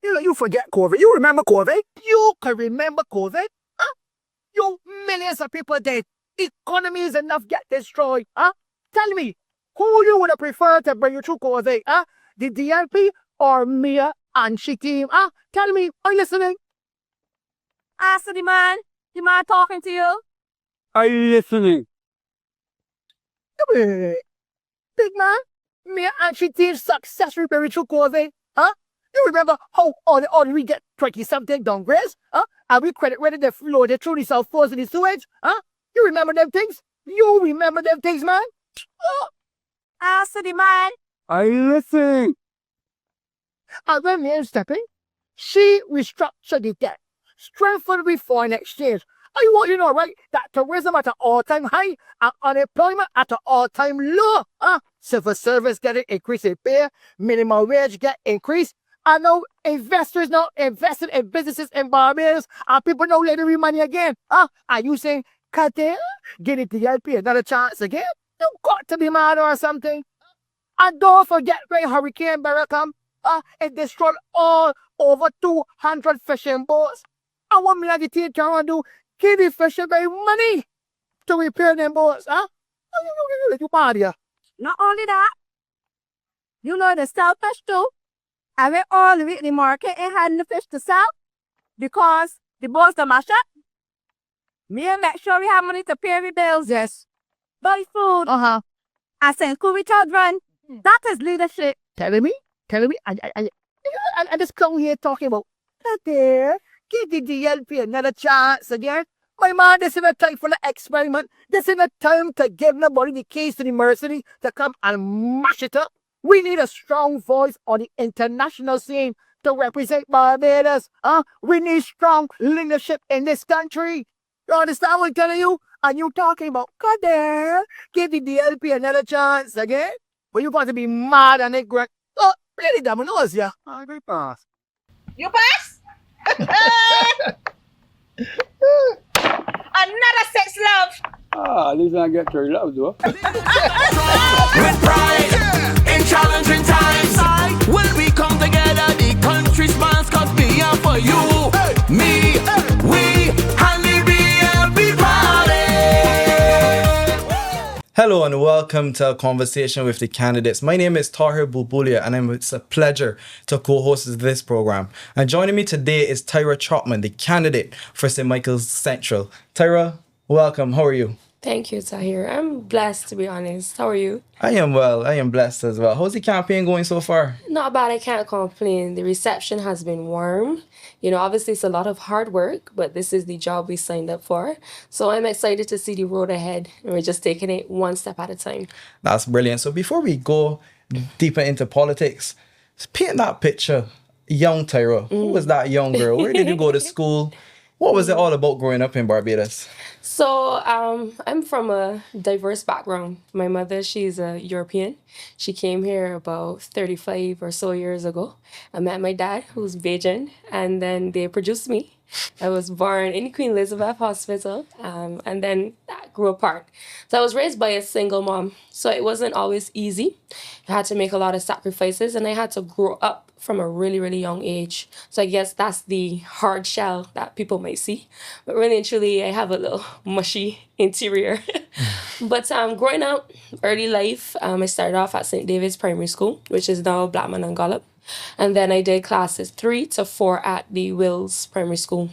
F: You forget COVID. You remember COVID? You can remember COVID? Huh? You millions of people dead. Economies enough get destroyed. Huh? Tell me, who you would have preferred to bring you through COVID? Huh? The DLP or Mia and she team? Huh? Tell me, are you listening?
I: Ask the man. The man talking to you.
F: Are you listening? Big man, Mia and she team successfully bring you through COVID? Huh? You remember how all we get 20-something downgrades? Huh? And we credit whether they floated through the South Force and the sewage? Huh? You remember them things? You remember them things, man?
I: Answer the man.
F: I listen. And when men stepping, she restructured the debt, strengthened with foreign exchange. I want you to know, right, that tourism at an all-time high and unemployment at an all-time low. Civil service getting increased in pay, minimum wage get increased. I know investors now invested in businesses in Barbados and people now letting me money again. Are you saying, Qatar, give it the LP another chance again? You got to be mad or something. And don't forget when Hurricane Barrel come, it destroyed all over 200 fishing boats. And what me like the team can do, give the fishermen money to repair them boats, You mad here.
I: Not only that, you know the sell fish too. I went all the way to the market and had the fish to sell because the boats are mash up. Me and make sure we have money to pay the bills, yes. Buy food. I send cool children. That is leadership.
F: Telling me? I just come here talking about there. Give the DLP another chance again. My man, this is a time for the experiment. This is a time to give nobody the keys to the mercenary to come and mash it up. We need a strong voice on the international scene to represent Barbados. We need strong leadership in this country. You understand what I'm telling you? And you talking about, God there, give the DLP another chance again? But you got to be mad and ignorant. Oh, really dominoes, yeah. I agree, pass.
D: You pass? Another sex love.
F: At least I get your love, though.
A: With pride in challenging times, when we come together, the country smiles 'cause we are for you, me, we, and the BLB party.
B: Hello and welcome to a conversation with the candidates. My name is Tahir Bubulia and it's a pleasure to co-host this program. And joining me today is Tyra Chopman, the candidate for St. Michael's Central. Tyra, welcome. How are you?
J: Thank you, Tahir. I'm blessed, to be honest. How are you?
B: I am well. I am blessed as well. How's the campaign going so far?
J: Not bad. I can't complain. The reception has been warm. You know, obviously it's a lot of hard work, but this is the job we signed up for. So I'm excited to see the road ahead, and we're just taking it one step at a time.
B: That's brilliant. So before we go deeper into politics, paint that picture. Young Tyra. Who was that young girl? Where did you go to school? What was it all about growing up in Barbados?
J: So I'm from a diverse background. My mother, she's a European. She came here about 35 or so years ago. I met my dad, who's Bajan, and then they produced me. I was born in Queen Elizabeth Hospital, and then that grew apart. So I was raised by a single mom, so it wasn't always easy. I had to make a lot of sacrifices, and I had to grow up from a really, really young age. So I guess that's the hard shell that people might see. But really and truly, I have a little mushy interior. But growing up, early life, I started off at St. David's Primary School, which is now Blackman and Gollop. And then I did classes 3 to 4 at the Wills Primary School.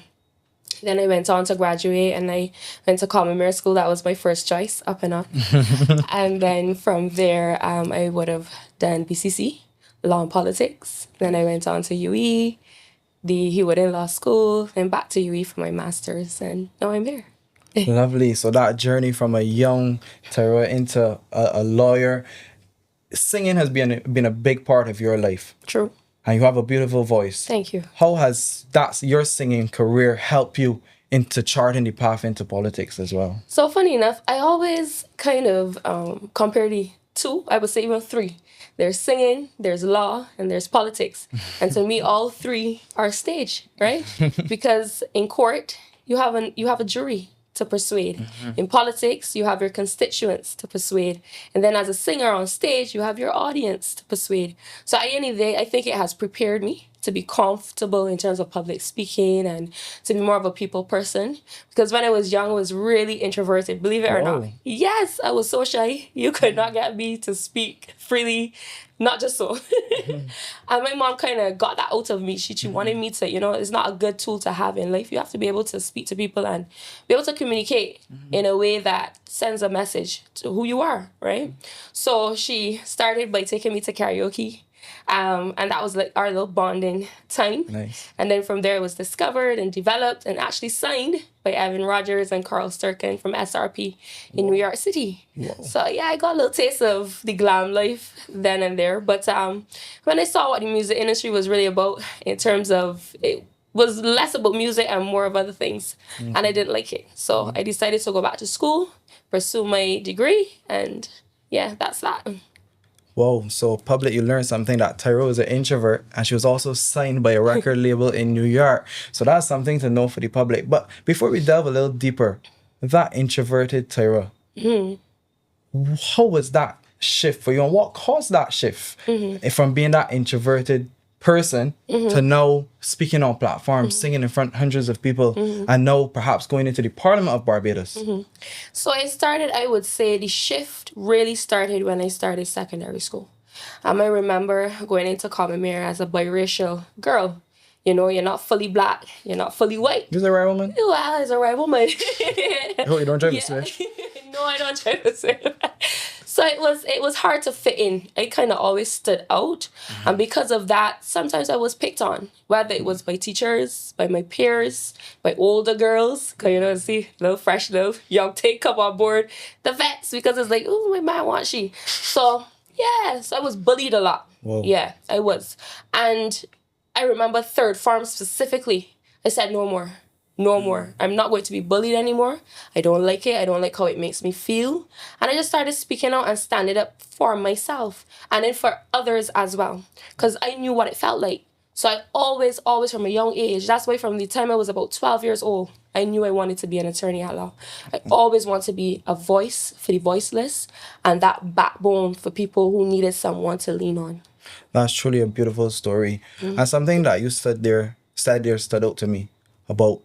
J: Then I went on to graduate and I went to Commonwealth School. That was my first choice, up and up. And then from there, I would have done BCC, Law and Politics. Then I went on to UE, the Hewitt Law School, then back to UE for my master's, and now I'm here.
B: Lovely. So that journey from a young Tyra into a lawyer, singing has been a big part of your life.
J: True.
B: And you have a beautiful voice.
J: Thank you.
B: How has your singing career helped you into charting the path into politics as well?
J: So funny enough, I always kind of compare the two, I would say even 3. There's singing, there's law, and there's politics. And to me, all 3 are stage, right? Because in court, you have a jury to persuade. Mm-hmm. In politics, you have your constituents to persuade. And then as a singer on stage, you have your audience to persuade. So at the end of the day, I think it has prepared me to be comfortable in terms of public speaking and to be more of a people person. Because when I was young, I was really introverted, believe it or not. Yes, I was so shy. You could not get me to speak freely, not just so. And my mom kind of got that out of me. She wanted me to, it's not a good tool to have in life. You have to be able to speak to people and be able to communicate in a way that sends a message to who you are, right? So she started by taking me to karaoke. And that was like our little bonding time.
B: Nice.
J: And then from there, it was discovered and developed and actually signed by Evan Rogers and Carl Sturken from SRP in New York City. So yeah, I got a little taste of the glam life then and there. But when I saw what the music industry was really about, in terms of it was less about music and more of other things, and I didn't like it. So I decided to go back to school, pursue my degree, and yeah, that's that.
B: Whoa, so public, you learned something that Tyra was an introvert and she was also signed by a record label in New York. So that's something to know for the public. But before we delve a little deeper, that introverted Tyra, how was that shift for you and what caused that shift from being that introverted person to now speaking on platforms, singing in front of hundreds of people, and now perhaps going into the Parliament of Barbados?
J: So it started, I would say, the shift really started when I started secondary school. I remember going into Commonwealth as a biracial girl. You know, you're not fully black, you're not fully white.
B: You're the right woman?
J: Well, as a right woman.
B: Oh, you don't try to switch?
J: No, I don't try to switch. So it was hard to fit in. I kind of always stood out. And because of that, sometimes I was picked on, whether it was by teachers, by my peers, by older girls. Because, you know, see, little fresh, little young take come on board. The vets, because it's like, oh, my man wants she. So, yeah, so I was bullied a lot.
B: Whoa.
J: Yeah, I was. And I remember third form specifically. I said, no more. No more. I'm not going to be bullied anymore. I don't like it. I don't like how it makes me feel. And I just started speaking out and standing up for myself and then for others as well. Because I knew what it felt like. So I always from a young age, that's why from the time I was about 12 years old, I knew I wanted to be an attorney at law. I always wanted to be a voice for the voiceless and that backbone for people who needed someone to lean on.
B: That's truly a beautiful story. And something that you said there stood out to me about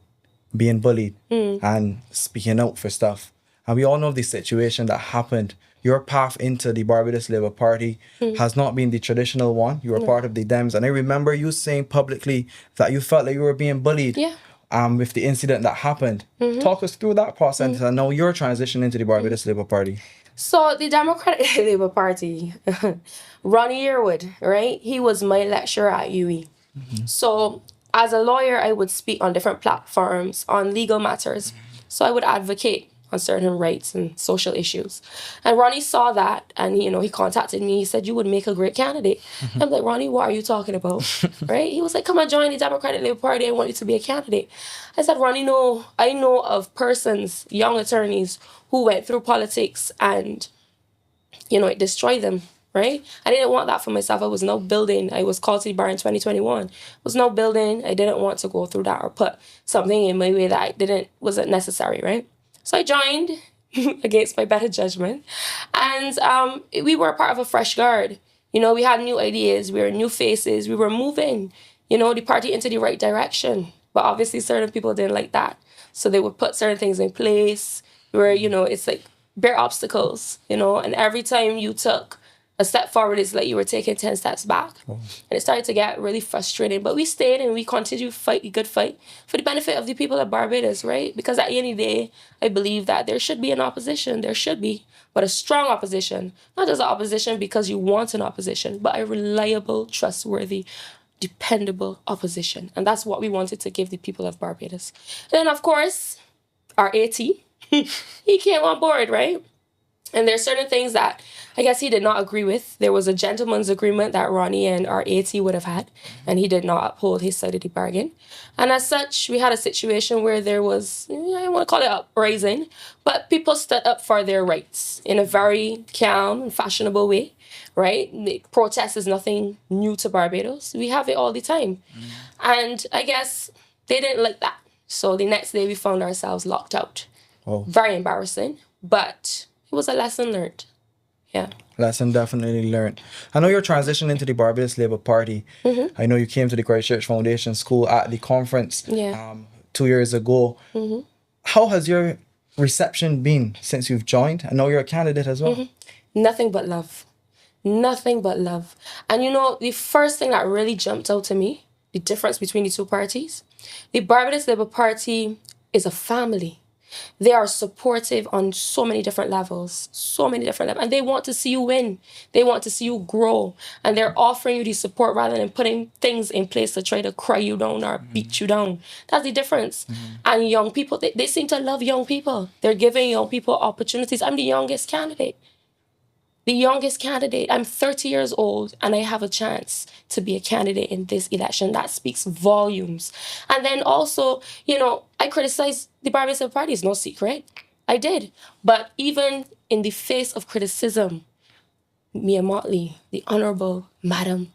B: being bullied and speaking out for stuff. And we all know the situation that happened. Your path into the Barbados Labour Party has not been the traditional one. You were part of the Dems. And I remember you saying publicly that you felt like you were being bullied with the incident that happened. Talk us through that process and now your transition into the Barbados Labour Party.
J: So the Democratic Labour Party, Ronnie Yearwood, right? He was my lecturer at UE. So as a lawyer, I would speak on different platforms on legal matters. So I would advocate on certain rights and social issues. And Ronnie saw that and, you know, he contacted me. He said, you would make a great candidate. I'm like, Ronnie, what are you talking about? Right? He was like, come and join the Democratic Labour Party. I want you to be a candidate. I said, Ronnie, no, I know of persons, young attorneys who went through politics and, you know, it destroyed them. Right? I didn't want that for myself. I was no building. I was called to the bar in 2021. I was no building. I didn't want to go through that or put something in my way that wasn't necessary, right? So I joined against my better judgment. And we were a part of a fresh guard. You know, we had new ideas. We were new faces. We were moving, you know, the party into the right direction. But obviously certain people didn't like that. So they would put certain things in place where, you know, it's like bare obstacles, you know, and every time you took a step forward is like you were taking 10 steps back. And it started to get really frustrating. But we stayed and we continued to fight the good fight for the benefit of the people of Barbados, right? Because at the end of the day, I believe that there should be an opposition. There should be. But a strong opposition. Not just an opposition because you want an opposition, but a reliable, trustworthy, dependable opposition. And that's what we wanted to give the people of Barbados. And then, of course, our AT, he came on board, right? And there's certain things that I guess he did not agree with. There was a gentleman's agreement that Ronnie and our AT would have had, and he did not uphold his side of the bargain. And as such, we had a situation where there was, I don't want to call it uprising, but people stood up for their rights in a very calm and fashionable way, right? The protest is nothing new to Barbados. We have it all the time. And I guess they didn't like that. So the next day we found ourselves locked out. Very embarrassing, but it was a lesson learned. Yeah.
B: Lesson definitely learned. I know your transition into the Barbados Labour Party. I know you came to the Christchurch Foundation School at the conference 2 years ago. How has your reception been since you've joined? I know you're a candidate as well.
J: Nothing but love. Nothing but love. And you know, the first thing that really jumped out to me, the difference between the two parties, the Barbados Labour Party is a family. They are supportive on so many different levels, and they want to see you win. They want to see you grow, and they're offering you the support rather than putting things in place to try to cry you down or beat you down. That's the difference. And young people, they seem to love young people. They're giving young people opportunities. I'm the youngest candidate. I'm 30 years old and I have a chance to be a candidate in this election. That speaks volumes. And then also, I criticized the Barbados Labour Party. It's no secret. I did. But even in the face of criticism, Mia Motley, the Honorable Madam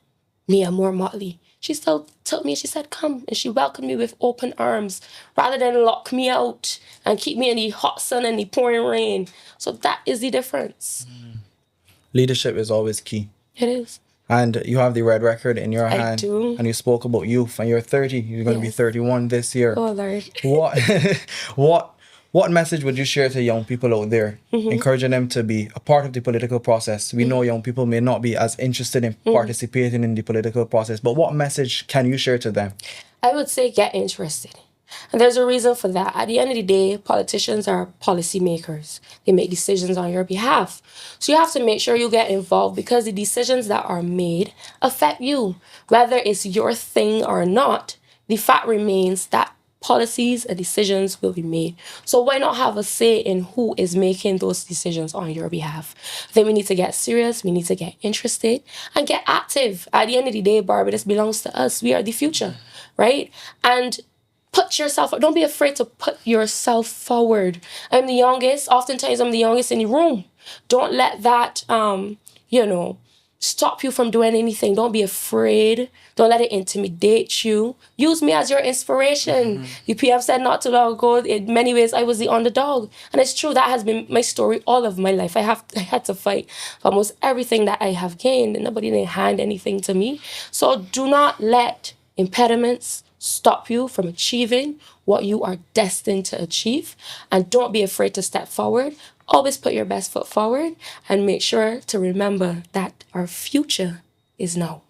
J: Mia Moore Motley, she still took me and she said, come. And she welcomed me with open arms rather than lock me out and keep me in the hot sun and the pouring rain. So that is the difference.
B: Leadership is always key.
J: It is.
B: And you have the red record in your hand.
J: I do.
B: And you spoke about youth, and you're 30. You're going to be 31 this year.
J: Oh, Lord.
B: What message would you share to young people out there, encouraging them to be a part of the political process? We know young people may not be as interested in participating in the political process, but what message can you share to them?
J: I would say get interested. And there's a reason for that. At the end of the day, politicians are policymakers. They make decisions on your behalf. So you have to make sure you get involved because the decisions that are made affect you. Whether it's your thing or not, the fact remains that policies and decisions will be made. So why not have a say in who is making those decisions on your behalf? Then we need to get serious, we need to get interested and get active. At the end of the day, Barbados belongs to us. We are the future, right? And don't be afraid to put yourself forward. I'm the youngest. Oftentimes I'm the youngest in the room. Don't let that, stop you from doing anything. Don't be afraid. Don't let it intimidate you. Use me as your inspiration. The PM said not too long ago, in many ways, I was the underdog. And it's true, that has been my story all of my life. I had to fight for almost everything that I have gained, and nobody didn't hand anything to me. So do not let impediments stop you from achieving what you are destined to achieve. And don't be afraid to step forward. Always put your best foot forward and make sure to remember that our future is now.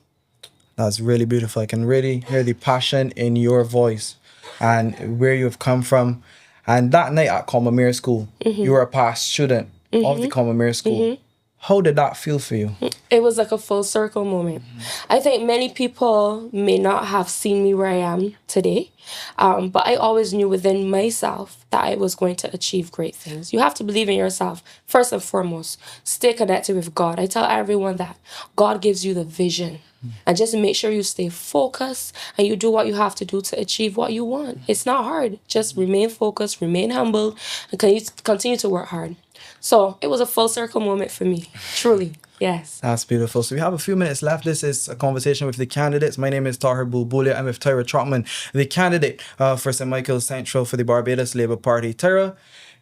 B: That's really beautiful. I can really hear the passion in your voice and where you've come from. And that night at Combermere School, you were a past student of the Combermere School. How did that feel for you?
J: It was like a full circle moment. I think many people may not have seen me where I am today, but I always knew within myself that I was going to achieve great things. You have to believe in yourself, first and foremost. Stay connected with God. I tell everyone that God gives you the vision. And just make sure you stay focused and you do what you have to do to achieve what you want. It's not hard. Just remain focused, remain humble, and continue to work hard. So it was a full circle moment for me, truly. Yes.
B: That's beautiful. So we have a few minutes left. This is a conversation with the candidates. My name is Tahir Bulbulia. I'm with Tyra Trotman, the candidate for St. Michael's Central for the Barbados Labour Party. Tyra,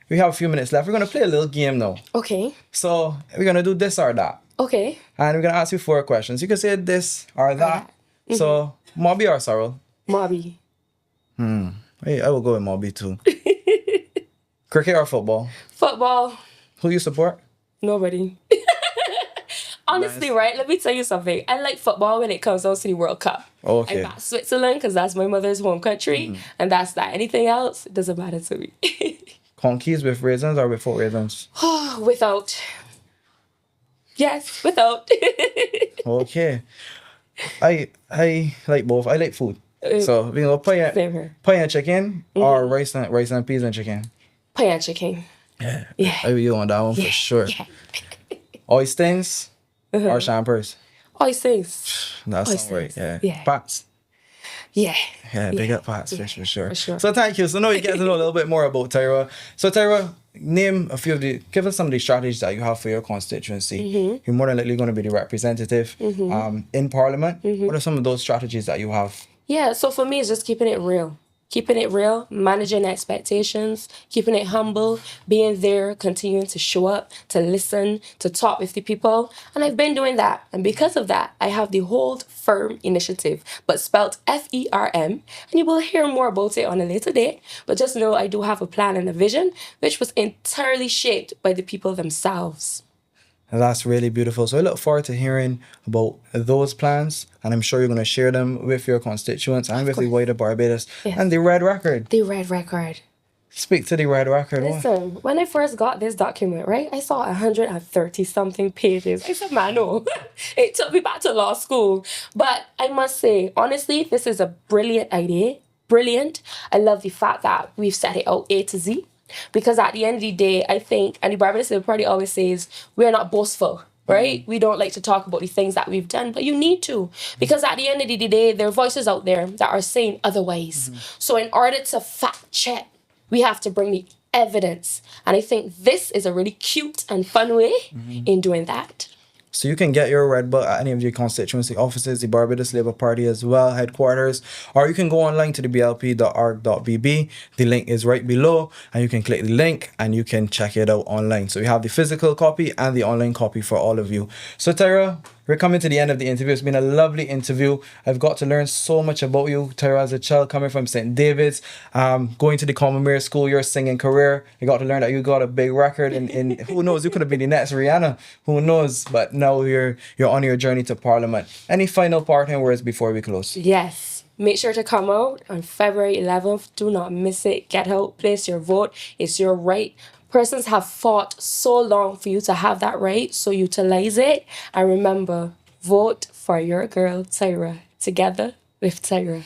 B: we have a few minutes left. We're going to play a little game now.
J: Okay.
B: So we're going to do this or that.
J: Okay.
B: And we're going to ask you 4 questions. You can say this or that. So, Mobby or Sorrel?
J: Mobby.
B: Hey, I will go with Mobby too. Cricket or football?
J: Football.
B: Who you support?
J: Nobody. Honestly, right? Let me tell you something. I like football when it comes down to the World Cup.
B: Okay.
J: I back Switzerland because that's my mother's home country. And that's that. Anything else, it doesn't matter to me.
B: Conkeys with raisins or without raisins?
J: Without. Yes, without.
B: Okay. I like both. I like food. So we go pie and chicken or rice and peas and chicken.
J: Pie and chicken.
B: Yeah.
J: Yeah.
B: I be on that one for sure.
J: Yeah.
B: Oysters or champers?
J: Oysters.
B: That's
J: Oysters.
B: right. Yeah.
J: Yeah.
B: Pats.
J: Yeah.
B: Yeah, big up Pats for sure.
J: For sure.
B: So thank you. So now you get to know a little bit more about Tyra. So Tyra, give us some of the strategies that you have for your constituency. You're more than likely going to be the representative in Parliament. What are some of those strategies that you have?
J: Yeah, so for me, it's just keeping it real. Keeping it real, managing expectations, keeping it humble, being there, continuing to show up, to listen, to talk with the people. And I've been doing that. And because of that, I have the Hold Firm initiative, but spelled FERM. And you will hear more about it on a later date. But just know I do have a plan and a vision, which was entirely shaped by the people themselves.
B: And that's really beautiful. So I look forward to hearing about those plans, and I'm sure you're going to share them with your constituents and with the wider Barbados and the Red Record.
J: The Red Record.
B: Speak to the red record. What?
J: Listen, when I first got this document, right, I saw 130 something pages. I said, man, no. It took me back to law school. But I must say, honestly, this is a brilliant idea. Brilliant. I love the fact that we've set it out A to Z. Because at the end of the day, I think, and the Barbados Labour Party always says, we're not boastful. Right? We don't like to talk about the things that we've done, but you need to. Because at the end of the day, there are voices out there that are saying otherwise. So in order to fact check, we have to bring the evidence. And I think this is a really cute and fun way in doing that.
B: So you can get your red book at any of your constituency offices, the Barbados Labour Party as well, headquarters, or you can go online to the blp.org.bb. The link is right below, and you can click the link and you can check it out online. So we have the physical copy and the online copy for all of you. So Tyra, we're coming to the end of the interview. It's been a lovely interview. I've got to learn so much about you, Tyra, as a child coming from St. David's, going to the Commonwealth School, your singing career. I got to learn that you got a big record in who knows, you could have been the next Rihanna. Who knows? But now you're on your journey to Parliament. Any final parting words before we close?
J: Yes. Make sure to come out on February 11th. Do not miss it. Get out, place your vote. It's your right. Persons have fought so long for you to have that right, so utilize it. And remember, vote for your girl, Tyra. Together with Tyra.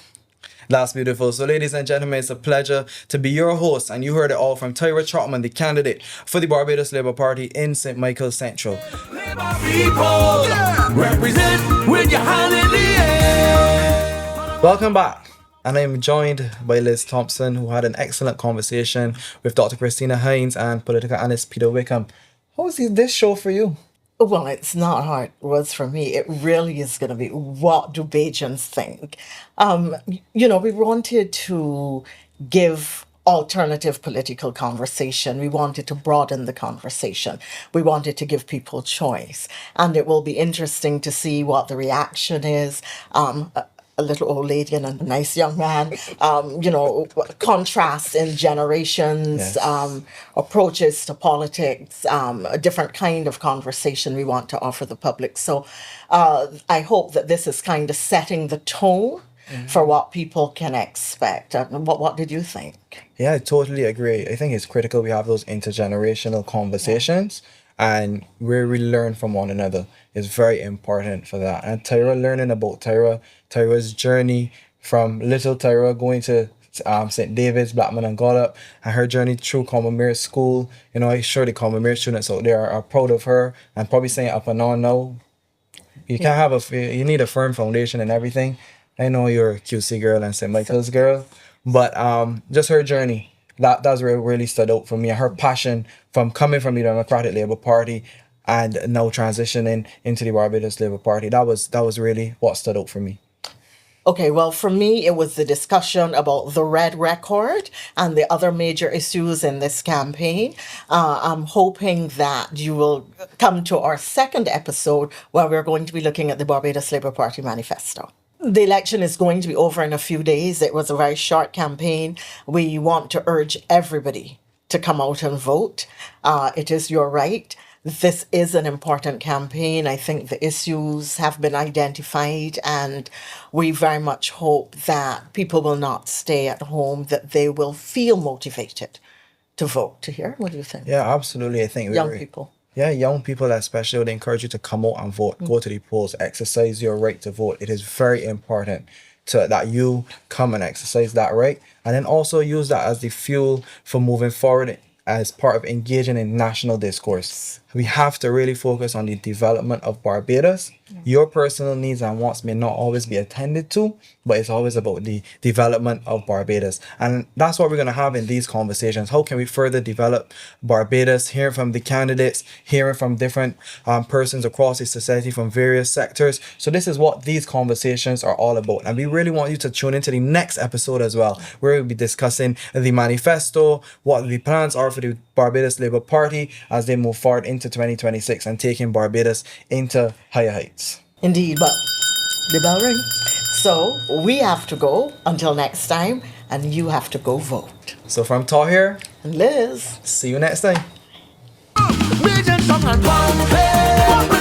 B: That's beautiful. So ladies and gentlemen, it's a pleasure to be your host, and you heard it all from Tyra Trotman, the candidate for the Barbados Labour Party in St. Michael Central.
A: Labour people, represent with your hand in the air.
B: Welcome back. And I'm joined by Liz Thompson, who had an excellent conversation with Dr. Christina Hines and political analyst Peter Wickham. How was this show for you?
C: Well, it's not how it was for me. It really is going to be, what do Bajans think? We wanted to give alternative political conversation. We wanted to broaden the conversation. We wanted to give people choice. And it will be interesting to see what the reaction is. A little old lady and a nice young man, contrast in generations,
B: Yes.
C: Approaches to politics, a different kind of conversation we want to offer the public. So I hope that this is kind of setting the tone for what people can expect. What did you think?
B: Yeah, I totally agree. I think it's critical we have those intergenerational conversations and where we learn from one another is very important for that. And Tyra, learning about Tyra's journey from little Tyra going to St. David's, Blackman and Gallup, and her journey through Commonwealth School. I'm sure the Commonwealth students out there are proud of her and probably saying up and on now. You can't have you need a firm foundation and everything. I know you're a QC girl and St. Michael's girl, but just her journey, that's where it really stood out for me. And her passion from coming from the Democratic Labour Party and now transitioning into the Barbados Labour Party, that was really what stood out for me.
C: Okay, well, for me, it was the discussion about the red record and the other major issues in this campaign. I'm hoping that you will come to our second episode where we're going to be looking at the Barbados Labour Party manifesto. The election is going to be over in a few days. It was a very short campaign. We want to urge everybody to come out and vote. It is your right. This is an important campaign. I think the issues have been identified, and we very much hope that people will not stay at home, that they will feel motivated to vote. To hear, what do you think?
B: Yeah, absolutely. I think
C: Young people.
B: Yeah, young people especially, would encourage you to come out and vote. Go to the polls, exercise your right to vote. It is very important that you come and exercise that right, and then also use that as the fuel for moving forward as part of engaging in national discourse. We have to really focus on the development of Barbados. Your personal needs and wants may not always be attended to, but it's always about the development of Barbados. And that's what we're going to have in these conversations. How can we further develop Barbados? Hearing from the candidates, hearing from different persons across the society from various sectors. So this is what these conversations are all about. And we really want you to tune into the next episode as well, where we'll be discussing the manifesto, what the plans are for the Barbados Labour Party as they move forward into 2026 and taking Barbados into higher heights.
C: Indeed, but the bell ring. So we have to go until next time, and you have to go vote.
B: So from Tahir
C: and Liz,
B: see you next time.
A: Bajan song and pound, hey.